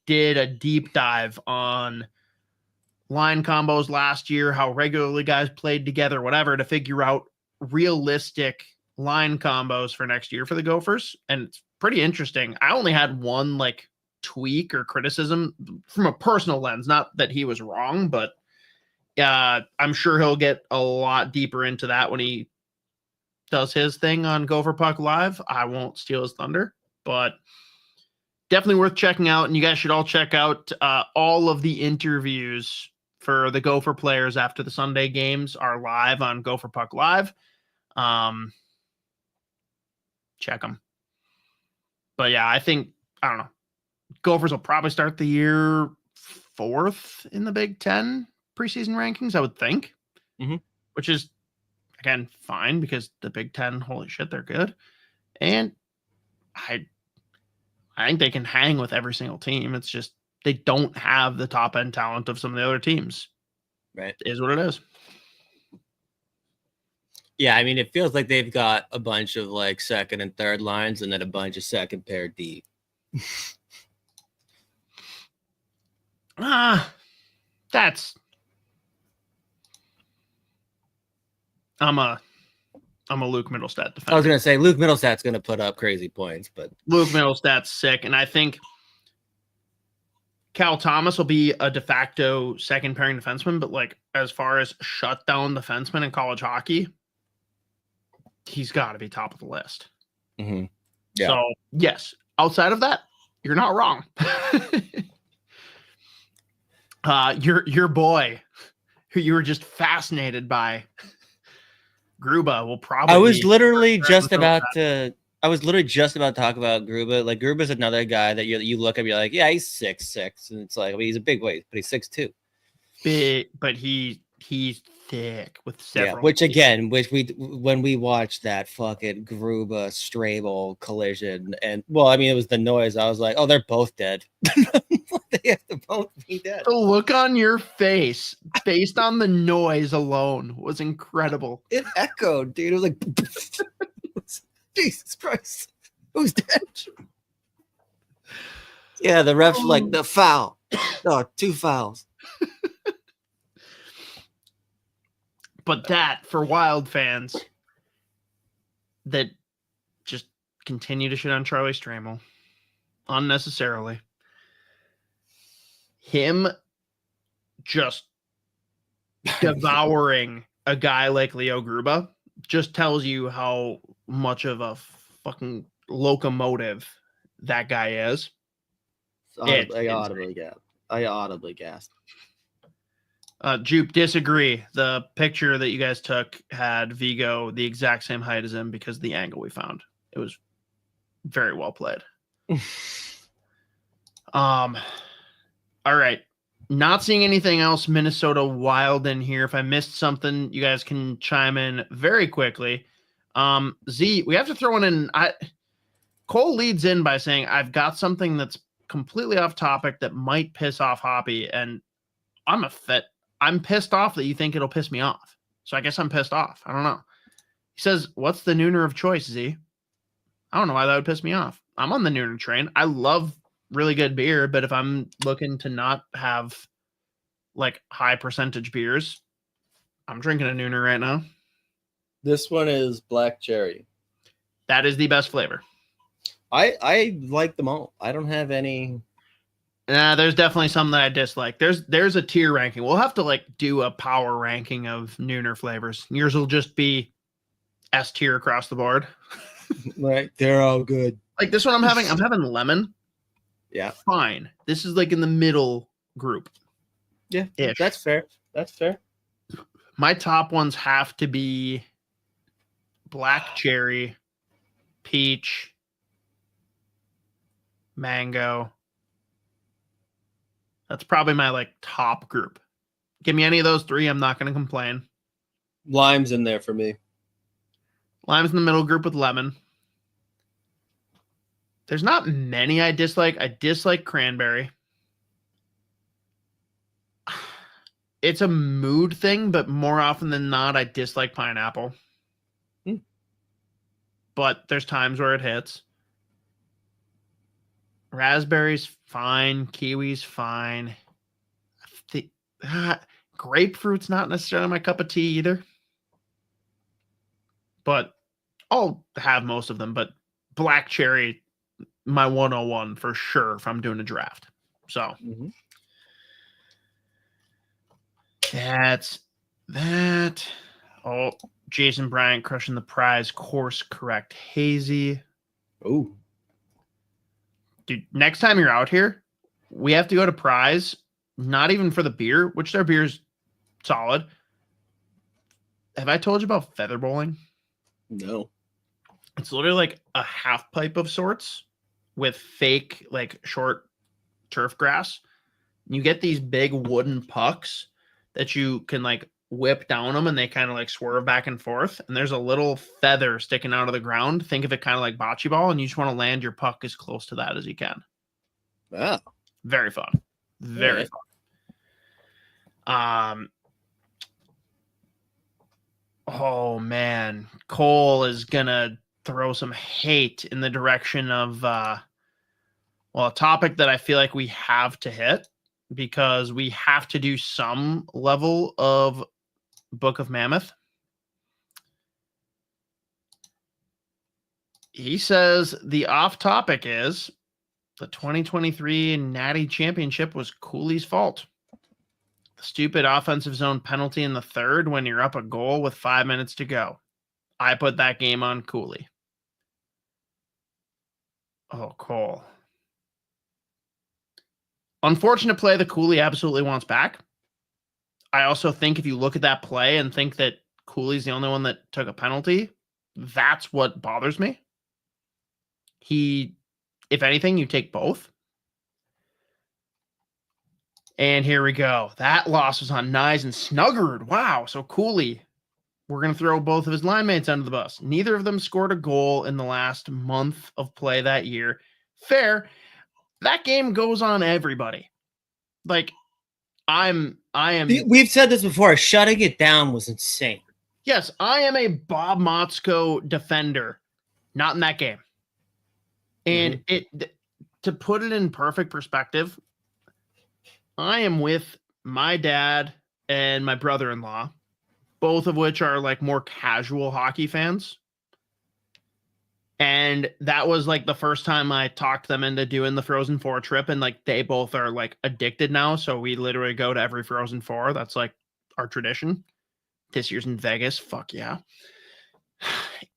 did a deep dive on line combos last year, how regularly guys played together, whatever, to figure out realistic line combos for next year for the Gophers. And it's pretty interesting. I only had one like tweak or criticism from a personal lens, not that he was wrong, but I'm sure he'll get a lot deeper into that when he does his thing on Gopher Puck Live. I won't steal his thunder, but definitely worth checking out. And you guys should all check out all of the interviews for the Gopher players after the Sunday games are live on Gopher Puck Live. Check them. But yeah, I don't know. Gophers will probably start the year 4th in the Big Ten preseason rankings, I would think, which is, again, fine because the Big Ten, holy shit, they're good. And I think they can hang with every single team. It's just they don't have the top end talent of some of the other teams. Right. It is what it is. Yeah, I mean, it feels like they've got a bunch of like second and third lines and then a bunch of second pair D. I'm a Luke Middlestat defender. I was gonna say Luke Middlestat's gonna put up crazy points, but Luke Middlestat's sick, and I think Cal Thomas will be a de facto second pairing defenseman. But like as far as shutdown defenseman in college hockey, he's got to be top of the list. Yeah. So yes, outside of that, you're not wrong. Your boy, who you were just fascinated by, Gruba, will probably. I was literally just about to talk about Gruba. Like Gruba's another guy that you look at, and you're like, yeah, he's 6'6", and it's like, I mean, he's a big weight, but he's 6'2". Big, but he's thick with several. Yeah, when we watched that fucking Gruba Strabel collision, and well, I mean, it was the noise. I was like, oh, they're both dead. They have to both be dead. The look on your face, based on the noise alone, was incredible. It echoed, dude. It was like, Jesus Christ, who's dead? Yeah, the ref's like the foul. Oh, 2 fouls. But that, for Wild fans that just continue to shit on Charlie Stramel unnecessarily, him just devouring a guy like Leo Gruba just tells you how much of a fucking locomotive that guy is. I audibly gasped. Jupe, disagree. The picture that you guys took had Vigo the exact same height as him because of the angle we found. It was very well played. All right. Not seeing anything else Minnesota Wild in here. If I missed something, you guys can chime in very quickly. Z, we have to throw one in. Cole leads in by saying, I've got something that's completely off topic that might piss off Hoppy, and I'm pissed off that you think it'll piss me off. So I guess I'm pissed off. I don't know. He says, what's the nooner of choice, Z? I don't know why that would piss me off. I'm on the nooner train. I love really good beer, but if I'm looking to not have like high percentage beers, I'm drinking a nooner right now. This one is black cherry. That is the best flavor. I like them all. I don't have any. There's definitely some that I dislike. There's a tier ranking. We'll have to like do a power ranking of nooner flavors. Yours will just be S tier across the board. Right. They're all good. Like this one I'm having lemon. Yeah. Fine. This is like in the middle group. Yeah. Ish. That's fair. That's fair. My top ones have to be black cherry, peach, mango, That's probably my like top group. Give me any of those three, I'm not going to complain. Lime's in there for me. Lime's in the middle group with lemon. There's not many I dislike. I dislike cranberry. It's a mood thing, but more often than not, I dislike pineapple. But there's times where it hits. Raspberry's fine. Kiwi's fine. Grapefruit's not necessarily my cup of tea either. But I'll have most of them. But black cherry, my 101 for sure if I'm doing a draft. So that's that. Oh, Jason Bryant crushing the prize. Course correct. Hazy. Oh. Dude, next time you're out here, we have to go to prize. Not even for the beer, which their beer's solid. Have I told you about feather bowling? No. It's literally like a half pipe of sorts with fake, like short turf grass. You get these big wooden pucks that you can like whip down them and they kind of like swerve back and forth. And there's a little feather sticking out of the ground. Think of it kind of like bocce ball, and you just want to land your puck as close to that as you can. Wow. Very fun. Very fun. Oh man, Cole is gonna throw some hate in the direction of a topic that I feel like we have to hit because we have to do some level of Book of Mammoth. He says the off topic is the 2023 Natty Championship was Cooley's fault. The stupid offensive zone penalty in the third when you're up a goal with 5 minutes to go. I put that game on Cooley. Oh, Cole. Unfortunate play that Cooley absolutely wants back. I also think if you look at that play and think that Cooley's the only one that took a penalty, that's what bothers me. If anything, you take both. And here we go. That loss was on Nyes and Snuggard. Wow. So Cooley, we're going to throw both of his line mates under the bus. Neither of them scored a goal in the last month of play that year. Fair. That game goes on everybody. Like, I am. We've said this before. Shutting it down was insane. Yes, I am a Bob Motzko defender. Not in that game. And to put it in perfect perspective, I am with my dad and my brother-in-law, both of which are like more casual hockey fans. And that was like the first time I talked them into doing the Frozen 4 trip. And like they both are like addicted now. So we literally go to every Frozen 4. That's like our tradition. This year's in Vegas. Fuck yeah.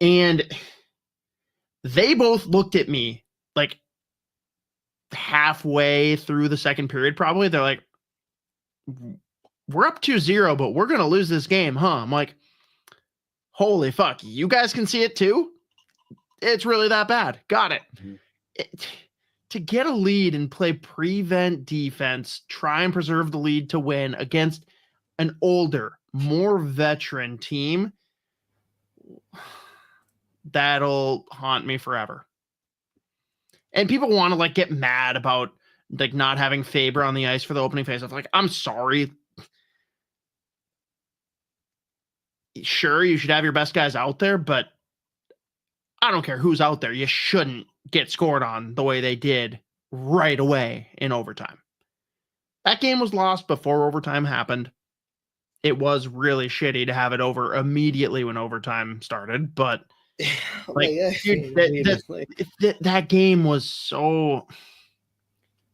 And they both looked at me like halfway through the second period, probably. They're like, we're up 2-0, but we're going to lose this game, huh? I'm like, holy fuck. You guys can see it too? It's really that bad. Got it. To get a lead and play prevent defense, try and preserve the lead to win against an older, more veteran team, that'll haunt me forever. And people want to like get mad about like not having Faber on the ice for the opening faceoff. Like, I'm sorry. Sure, you should have your best guys out there, but I don't care who's out there. You shouldn't get scored on the way they did right away in overtime. That game was lost before overtime happened. It was really shitty to have it over immediately when overtime started, but like, dude, that game was so...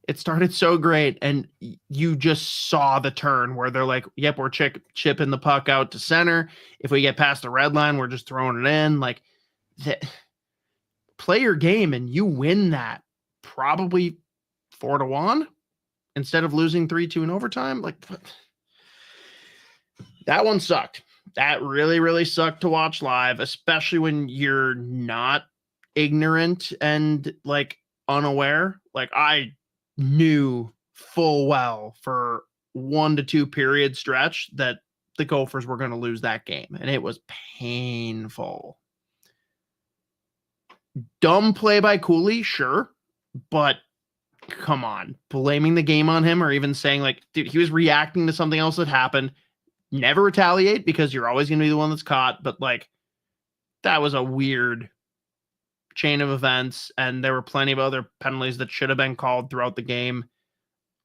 It started so great, and you just saw the turn where they're like, yep, we're chipping the puck out to center. If we get past the red line, we're just throwing it in. Like, play your game, and you win that probably 4-1 instead of losing 3-2 in overtime. Like, that one sucked. That really, really sucked to watch live, especially when you're not ignorant and like unaware. Like, I knew full well for 1 to 2 period stretch that the Gophers were going to lose that game, and it was painful. Dumb play by Cooley, sure, but come on, blaming the game on him or even saying like, dude, he was reacting to something else that happened. Never retaliate because you're always going to be the one that's caught, but like that was a weird chain of events, and there were plenty of other penalties that should have been called throughout the game.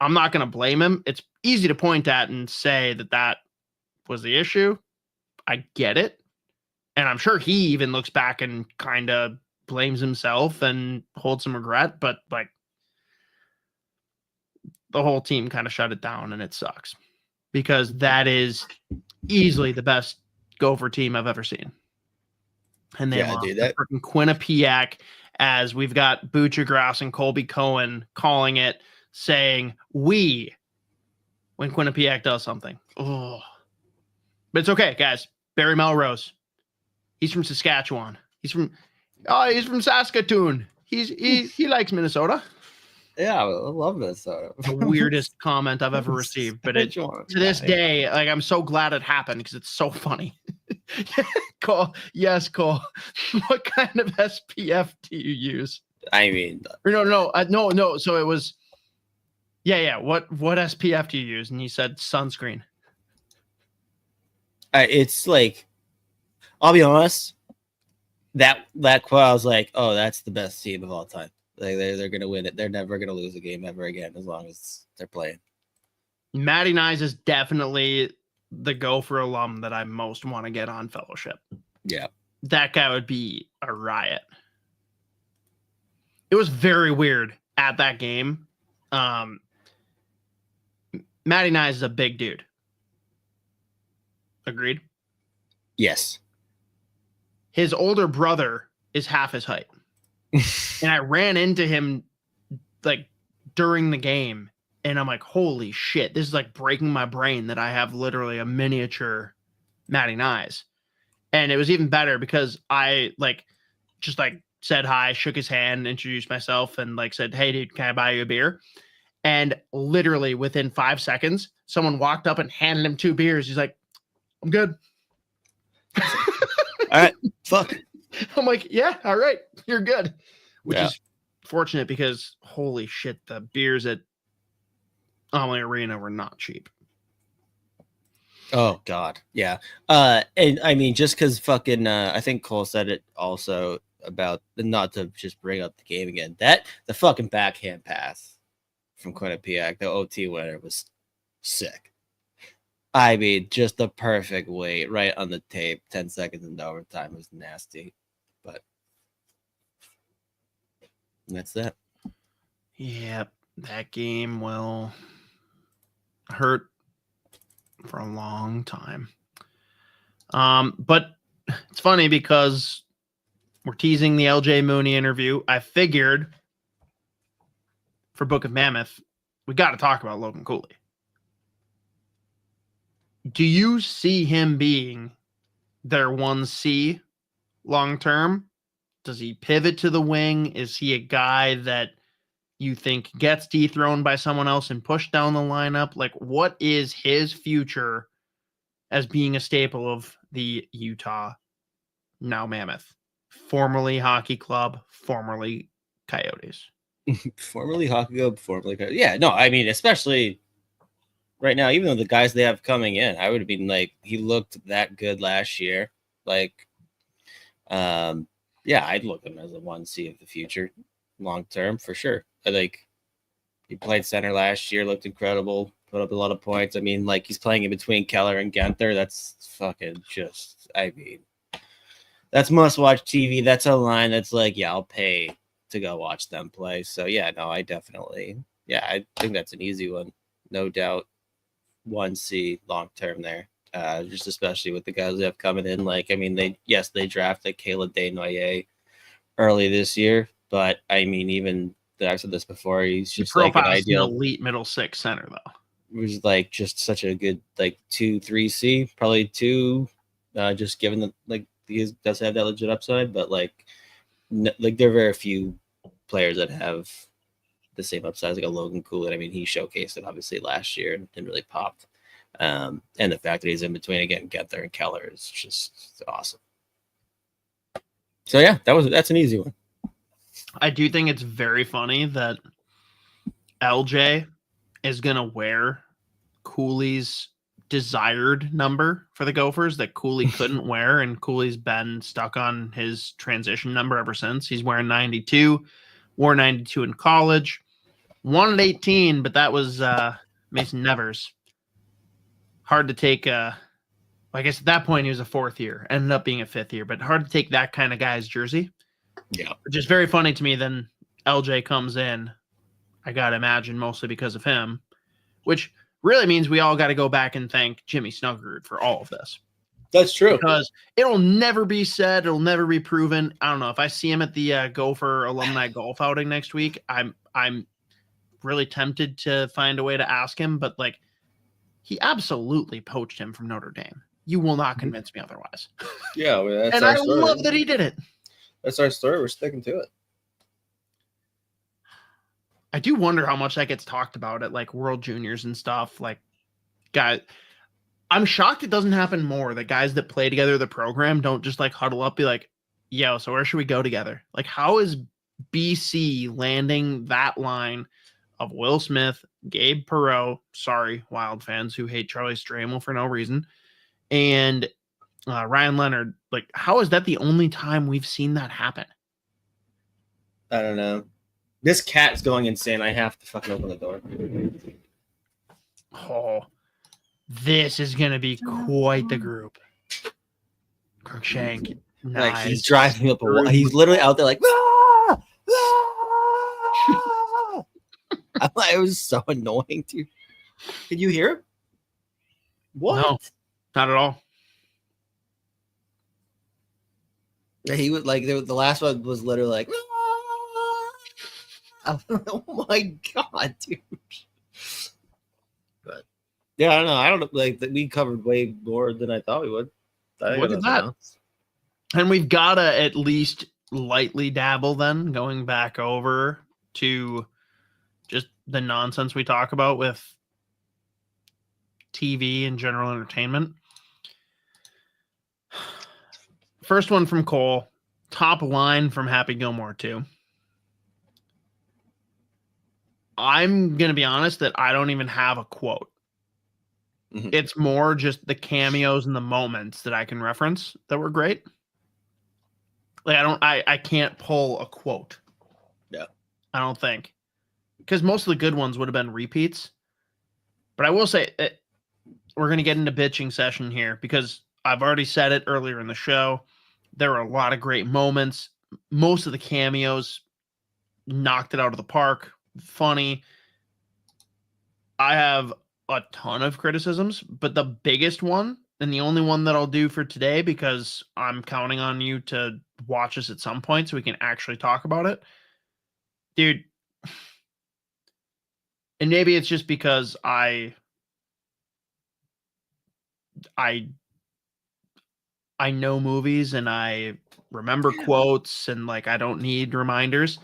I'm not going to blame him. It's easy to point at and say that that was the issue. I get it. And I'm sure he even looks back and kind of blames himself and holds some regret, but like the whole team kind of shut it down, and it sucks because that is easily the best Gopher team I've ever seen. And they lost to freaking Quinnipiac, as we've got Butcher Grouse and Colby Cohen calling it, saying we when Quinnipiac does something. Oh, but it's okay, guys. Barry Melrose, he's from Saskatchewan. He's from Saskatoon. He likes Minnesota. Yeah, I love Minnesota. The weirdest comment I've ever received, but it, to this day, like I'm so glad it happened because it's so funny. Cole, yes, Cole. What kind of SPF do you use? I mean, no. So it was, yeah. What SPF do you use? And he said sunscreen. It's like, I'll be honest. That quote, I was like, oh, that's the best team of all time. Like they're gonna win it. They're never gonna lose a game ever again as long as they're playing. Matty Nyes is definitely the Gopher alum that I most want to get on fellowship. Yeah, that guy would be a riot. It was very weird at that game. Matty Nyes is a big dude. Agreed? Yes. His older brother is half his height. And I ran into him like during the game, and I'm like, holy shit, this is like breaking my brain that I have literally a miniature Matty Nyes. And it was even better because I just said hi, shook his hand, introduced myself, and said, hey dude, can I buy you a beer? And literally within 5 seconds, someone walked up and handed him 2 beers. He's like, I'm good. All right, fuck. I'm like, yeah, all right, you're good. Which is fortunate because holy shit, the beers at Amalie Arena were not cheap. Oh God, yeah. And I mean, just because fucking, I think Cole said it also about, not to just bring up the game again, that the fucking backhand pass from Quinnipiac, the OT winner, was sick. I mean, just the perfect weight right on the tape. 10 seconds into overtime was nasty, but that's that. Yep, that game will hurt for a long time. But it's funny because we're teasing the LJ Mooney interview. I figured for Book of Mammoth, we got to talk about Logan Cooley. Do you see him being their 1C long term? Does he pivot to the wing? Is he a guy that you think gets dethroned by someone else and pushed down the lineup? Like, what is his future as being a staple of the Utah, now Mammoth, formerly Hockey Club, formerly Coyotes? Formerly Hockey Club, formerly Coyotes. Yeah, no, I mean, especially right now, even though the guys they have coming in, I would have been like, he looked that good last year. Yeah, I'd look at him as a 1C of the future, long term for sure. He played center last year, looked incredible, put up a lot of points. I mean, he's playing in between Keller and Genther. That's fucking just, I mean, that's must-watch TV. That's a line that's I'll pay to go watch them play. So yeah, no, I definitely, I think that's an easy one, no doubt. 1C long term there. Just especially with the guys they have coming in. They drafted Kayla Desnoyers early this year, but I mean, even I've said this before, he's just an ideal elite middle 6 center though. He was just such a good 2-3C, probably 2, just given that he does have that legit upside, but there are very few players that have the same upside as like a Logan Cooley. I mean, he showcased it obviously last year and really popped. And the fact that he's in between again, Genther and Keller is just awesome. So yeah, that's an easy one. I do think it's very funny that LJ is gonna wear Cooley's desired number for the Gophers that Cooley couldn't wear, and Cooley's been stuck on his transition number ever since. He's wearing 92, wore 92 in college, won at 18, but that was Mason Nevers. Hard to take I guess at that point he was a 4th year, ended up being a 5th year, but hard to take that kind of guy's jersey. Yeah. Which is very funny to me. Then LJ comes in, I gotta imagine mostly because of him, which really means we all got to go back and thank Jimmy Snuggerud for all of this. That's true. Because it'll never be said, it'll never be proven. I don't know if I see him at the Gopher alumni golf outing next week. I'm really tempted to find a way to ask him, but like he absolutely poached him from Notre Dame. You will not convince me otherwise. Yeah, well, that's and our I story. love that he did it. That's our story. We're sticking to it. I do wonder how much that gets talked about at like World Juniors and stuff. Like, guys, I'm shocked it doesn't happen more. The guys that play together the program don't just like huddle up, be like, yo, so where should we go together? Like, how is BC landing that line of Will Smith, Gabe Perreault, sorry, Wild fans who hate Charlie Stramel for no reason, and Ryan Leonard? Like, how is that the only time we've seen that happen? I don't know. This cat's going insane. I have to fucking open the door. Oh, this is going to be quite the group. Crookshank. Like Nice. he's driving up a wall. He's literally out there like, ah! Ah! It was so annoying, dude. Did you hear him? What? No, not at all. Yeah, he was like, the last one was literally like, ah! Oh my god, dude. But yeah, I don't know. Like we covered way more than I thought we would. Look at that. And we've got to at least lightly dabble then, going back over to just the nonsense we talk about with TV and general entertainment. First one from Cole, top line from Happy Gilmore 2. I'm going to be honest that I don't even have a quote. Mm-hmm. It's more just the cameos and the moments that I can reference that were great. Like I can't pull a quote. Yeah. I don't think. Because most of the good ones would have been repeats. But I will say we're going to get into bitching session here because I've already said it earlier in the show. There were a lot of great moments. Most of the cameos knocked it out of the park. Funny. I have a ton of criticisms, but the biggest one and the only one that I'll do for today, because I'm counting on you to watch us at some point so we can actually talk about it, dude. And maybe it's just because I know movies and I remember quotes and like I don't need reminders.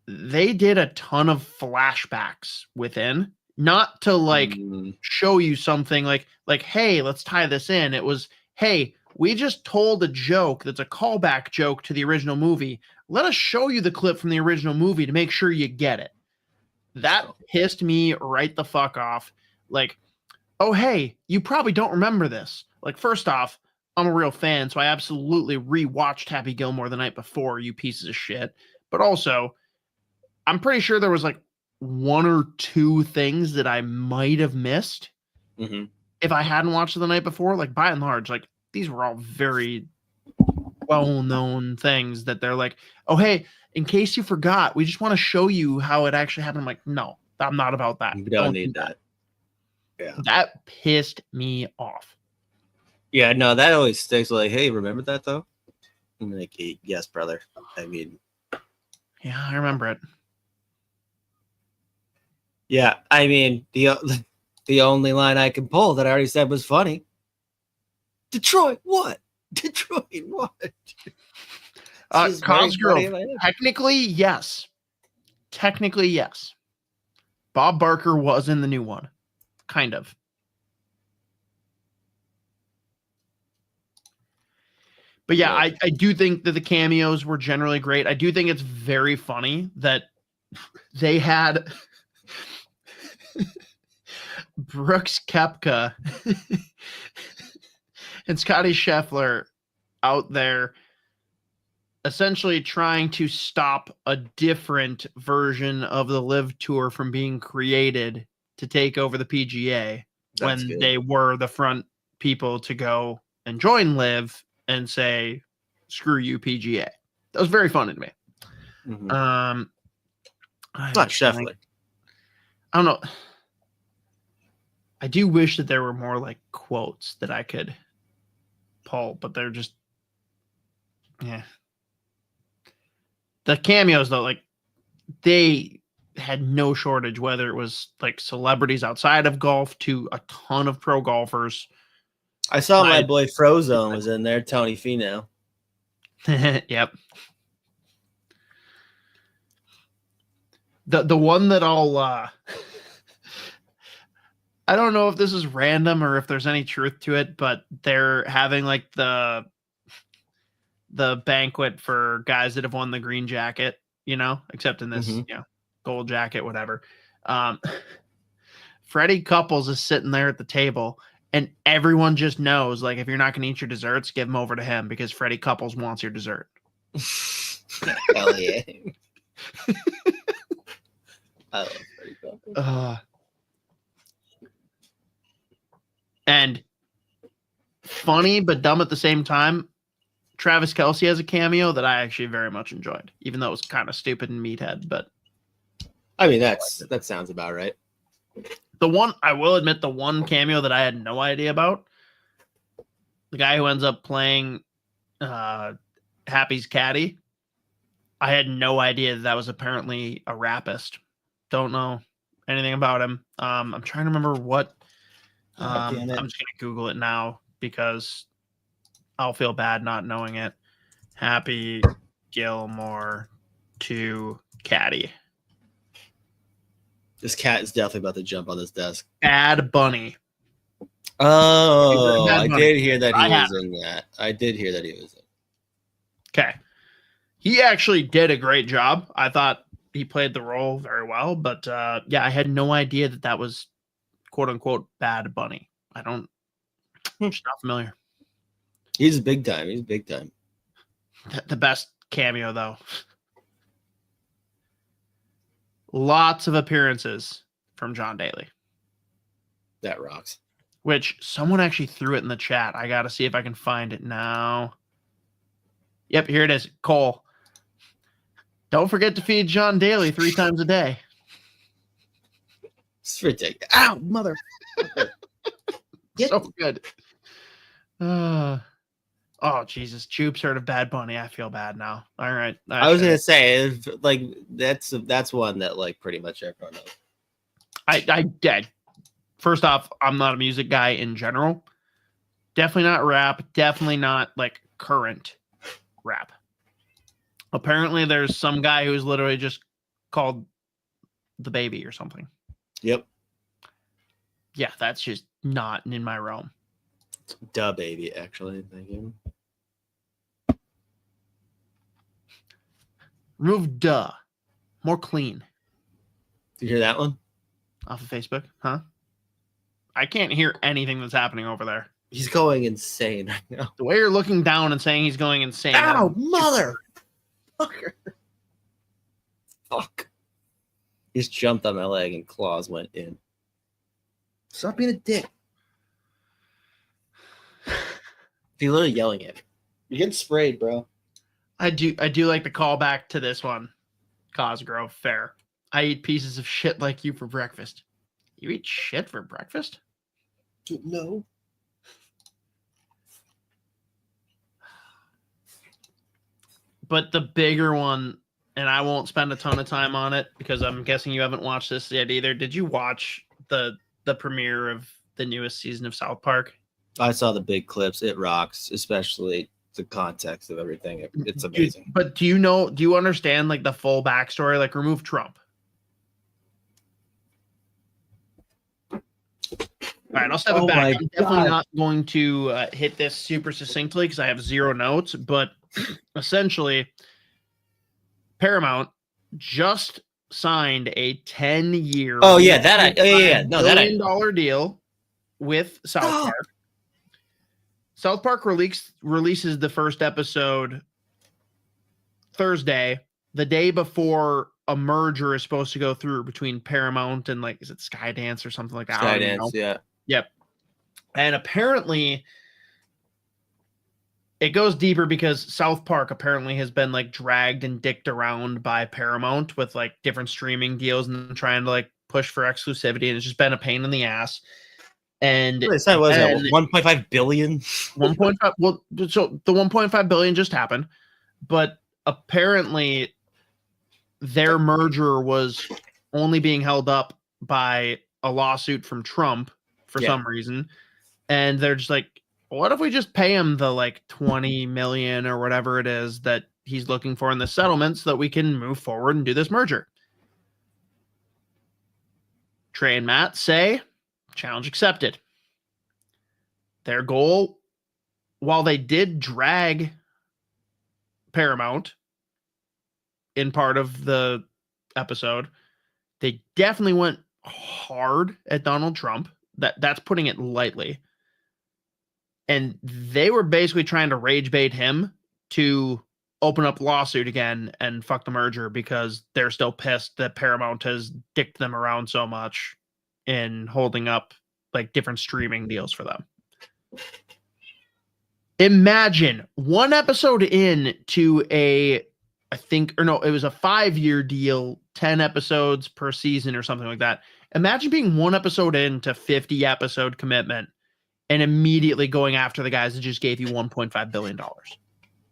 They did a ton of flashbacks within, not to like show you something like, hey, let's tie this in. It was, hey, we just told a joke that's a callback joke to the original movie. Let us show you the clip from the original movie to make sure you get it. That pissed me right the fuck off. Like, oh, hey, you probably don't remember this. Like, first off, I'm a real fan, so I absolutely rewatched Happy Gilmore the night before, you pieces of shit. But also, I'm pretty sure there was like one or two things that I might have missed if I hadn't watched it the night before. Like, by and large, like, these were all very well-known things that they're like, oh, hey, in case you forgot, we just want to show you how it actually happened. I'm like, no, I'm not about that. You don't need that. Yeah. That pissed me off. Yeah, no, that always sticks. Like, hey, remember that though? I'm like, hey, yes, brother. I mean, yeah, I remember it. Yeah, I mean, the only line I can pull that I already said was funny. Detroit, what? Detroit, what? Cosgrove, technically, yes. technically, yes. Bob Barker was in the new one. Kind of. But yeah, I do think that the cameos were generally great. I do think it's very funny that they had Brooks Koepka and Scotty Scheffler out there essentially trying to stop a different version of the Live Tour from being created to take over the PGA when they were the front people to go and join Live and say, screw you, PGA. That was very funny to me. Mm-hmm. Not Scheffler. I don't know. I do wish that there were more like quotes that I could pull, but they're just, yeah. The cameos though, like they had no shortage, whether it was like celebrities outside of golf to a ton of pro golfers. I saw my boy Frozone was in there, Tony Finau. Yep. The one that I'll I don't know if this is random or if there's any truth to it, but they're having like the banquet for guys that have won the green jacket, you know, except in this, you know, gold jacket, whatever. Freddie Couples is sitting there at the table. And everyone just knows, like, if you're not going to eat your desserts, give them over to him because Freddie Couples wants your dessert. Hell yeah. I love Freddie Couples. And funny but dumb at the same time, Travis Kelce has a cameo that I actually very much enjoyed, even though it was kind of stupid and meathead. But I mean, that sounds about right. The one, I will admit, the one cameo that I had no idea about, the guy who ends up playing Happy's caddy, I had no idea that was apparently a rapist. Don't know anything about him. I'm trying to remember what. I'm just going to Google it now because I'll feel bad not knowing it. Happy Gilmore to caddy. This cat is definitely about to jump on this desk. Bad Bunny. Oh, I did hear that he was in that. I did hear that he was in. Okay. He actually did a great job. I thought he played the role very well, but yeah, I had no idea that was quote unquote Bad Bunny. I'm just not familiar. He's big time. He's big time. The best cameo though. Lots of appearances from John Daly. That rocks. Which someone actually threw it in the chat. I got to see if I can find it now. Yep, here it is. Cole. Don't forget to feed John Daly 3 times a day. It's ridiculous. Ow, mother. So good. Oh, Jesus. Joops heard of Bad Bunny. I feel bad now. All right. I was going to say, like, that's one that, like, pretty much everyone knows. I did. First off, I'm not a music guy in general. Definitely not rap. Definitely not, like, current rap. Apparently, there's some guy who's literally just called The Baby or something. Yep. Yeah, that's just not in my realm. Duh Baby, actually. Thank you. Remove duh. More clean. Did you hear that one? Off of Facebook? Huh? I can't hear anything that's happening over there. He's going insane right now. The way you're looking down and saying he's going insane. Ow, mother! Fucker. Fuck. He just jumped on my leg and claws went in. Stop being a dick. He's literally yelling at me. You're getting sprayed, bro. I do like the callback to this one. Cosgrove, fair. I eat pieces of shit like you for breakfast. You eat shit for breakfast? No. But the bigger one, and I won't spend a ton of time on it because I'm guessing you haven't watched this yet either. Did you watch the premiere of the newest season of South Park? I saw the big clips. It rocks, especially the context of everything. It's amazing. But do you understand like the full backstory? Like remove Trump. All right, I'll step it back. I'm definitely not going to hit this super succinctly because I have 0 notes, but essentially, Paramount just signed a 10-year Oh yeah, that no, that $1 billion deal with South Park. South Park releases the first episode Thursday, the day before a merger is supposed to go through between Paramount and like, is it Skydance or something like that? Skydance, yeah. Yep. And apparently it goes deeper because South Park apparently has been like dragged and dicked around by Paramount with like different streaming deals and trying to like push for exclusivity. And it's just been a pain in the ass. And what was that? 1.5 billion? 1.5. Well, so the 1.5 billion just happened, but apparently their merger was only being held up by a lawsuit from Trump for some reason. And they're just like, what if we just pay him the like 20 million or whatever it is that he's looking for in the settlement so that we can move forward and do this merger? Trey and Matt say, challenge accepted. Their goal, while they did drag Paramount in part of the episode, they definitely went hard at Donald Trump. That's putting it lightly. And they were basically trying to rage bait him to open up lawsuit again and fuck the merger because they're still pissed that Paramount has dicked them around so much in holding up like different streaming deals for them. Imagine one episode in to it was a 5-year deal, 10 episodes per season or something like that. Imagine being one episode into 50 episode commitment and immediately going after the guys that just gave you $1.5 billion.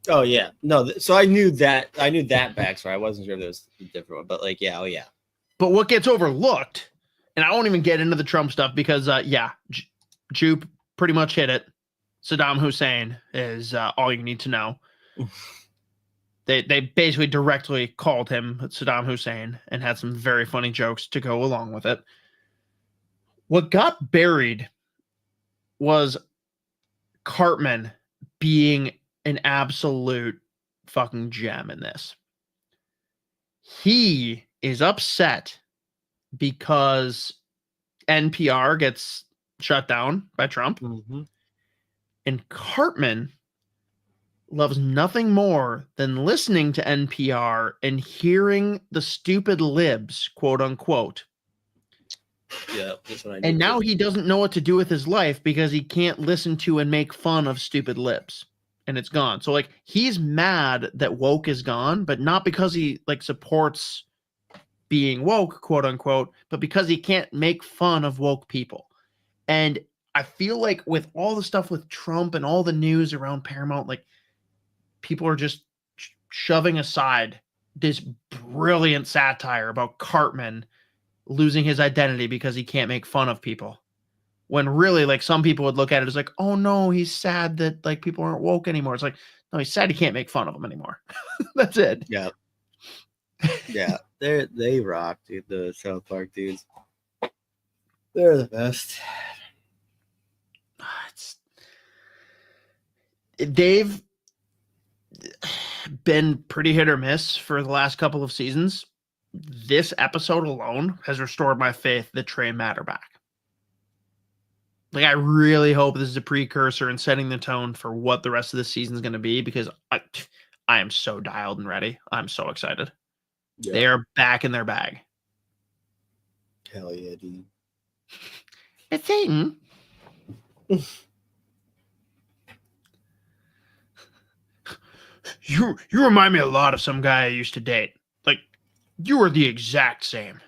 Oh yeah, no. So I knew that backstory. I wasn't sure if there was a different one, but like, yeah, oh yeah. But what gets overlooked, and I won't even get into the Trump stuff because, Jupe pretty much hit it. Saddam Hussein is all you need to know. They basically directly called him Saddam Hussein and had some very funny jokes to go along with it. What got buried was Cartman being an absolute fucking gem in this. He is upset because NPR gets shut down by Trump. Mm-hmm. And Cartman loves nothing more than listening to NPR and hearing the stupid libs, quote unquote. Yeah, that's what I and now he doesn't know what to do with his life because he can't listen to and make fun of stupid libs. And it's gone. So like he's mad that woke is gone, but not because he like supports being woke, quote unquote, but because he can't make fun of woke people. And I feel like with all the stuff with Trump and all the news around Paramount, like people are just shoving aside this brilliant satire about Cartman losing his identity because he can't make fun of people. When really, like, some people would look at it as like, oh no, he's sad that like people aren't woke anymore. It's like, no, he's sad he can't make fun of them anymore. That's it. Yeah. Yeah. They rock, dude. The South Park dudes. They're the best. They've been pretty hit or miss for the last couple of seasons. This episode alone has restored my faith that Trey and Matt are back. Like, I really hope this is a precursor and setting the tone for what the rest of the season is going to be, because I am so dialed and ready. I'm so excited. Yeah. They are back in their bag. Hell yeah, dude. It's Satan. You remind me a lot of some guy I used to date. Like, you were the exact same.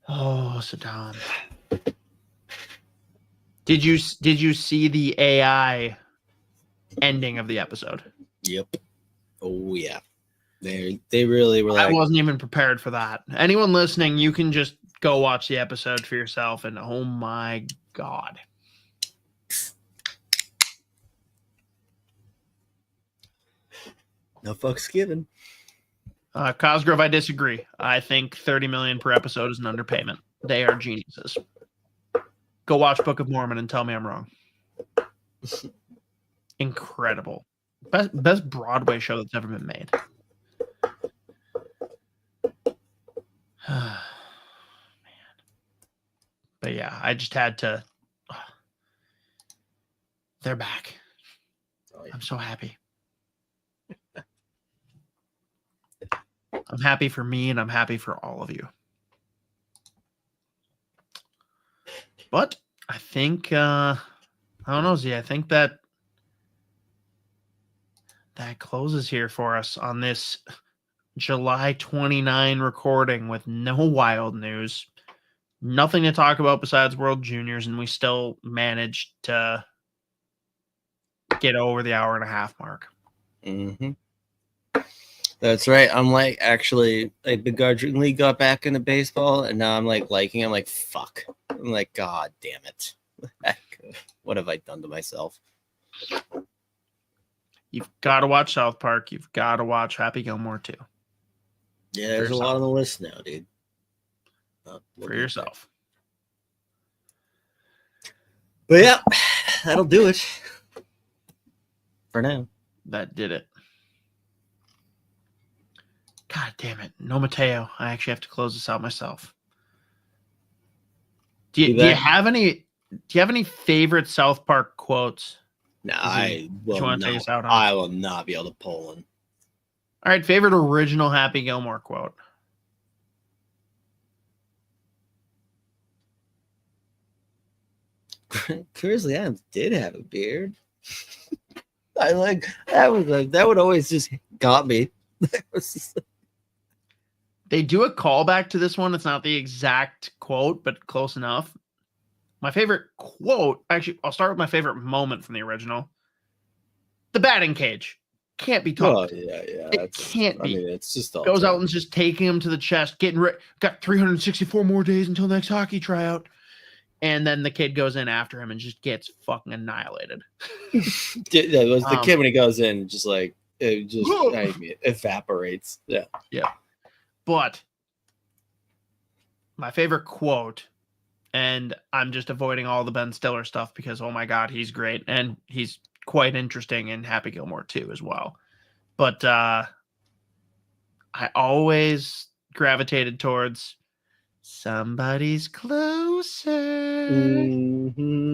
Oh, Saddam. Did you see the AI ending of the episode? Yep. Oh yeah. They really were like, I wasn't even prepared for that. Anyone listening, you can just go watch the episode for yourself, and oh my God. No fucks given. Cosgrove, I disagree. I think 30 million per episode is an underpayment. They are geniuses. Go watch Book of Mormon and tell me I'm wrong. Incredible. Best Broadway show that's ever been made. Man. But yeah, I just had to. They're back. I'm so happy. I'm happy for me and I'm happy for all of you. But I think, I don't know, Z, I think that closes here for us on this July 29 recording with no wild news. Nothing to talk about besides World Juniors, and we still managed to get over the hour and a half mark. Mm-hmm. That's right. I'm like, actually, I begrudgingly got back into baseball, and now I'm like liking. I'm like, fuck. I'm like, God damn it. What have I done to myself? You've got to watch South Park. You've got to watch Happy Gilmore too. Yeah, there's a lot on the list now, dude. For yourself. But yeah, that'll do it for now. That did it. God damn it. No Mateo. I actually have to close this out myself. Do you have any favorite South Park quotes? No, I will want to take us out on? I will not be able to pull one. All right, favorite original Happy Gilmore quote. Grizzly Adams did have a beard. I like that would always just got me. They do a callback to this one. It's not the exact quote, but close enough. My favorite quote, actually, I'll start with my favorite moment from the original. The batting cage. Can't be topped. Oh, yeah. It can't be. I mean, it's just all goes out and just taking him to the chest, getting ready. Got 364 more days until next hockey tryout. And then the kid goes in after him and just gets fucking annihilated. That was the kid when he goes in, just like it just evaporates. Yeah. But my favorite quote, and I'm just avoiding all the Ben Stiller stuff because, oh my God, he's great. And he's quite interesting in Happy Gilmore too as well. But I always gravitated towards somebody's closer. Mm-hmm.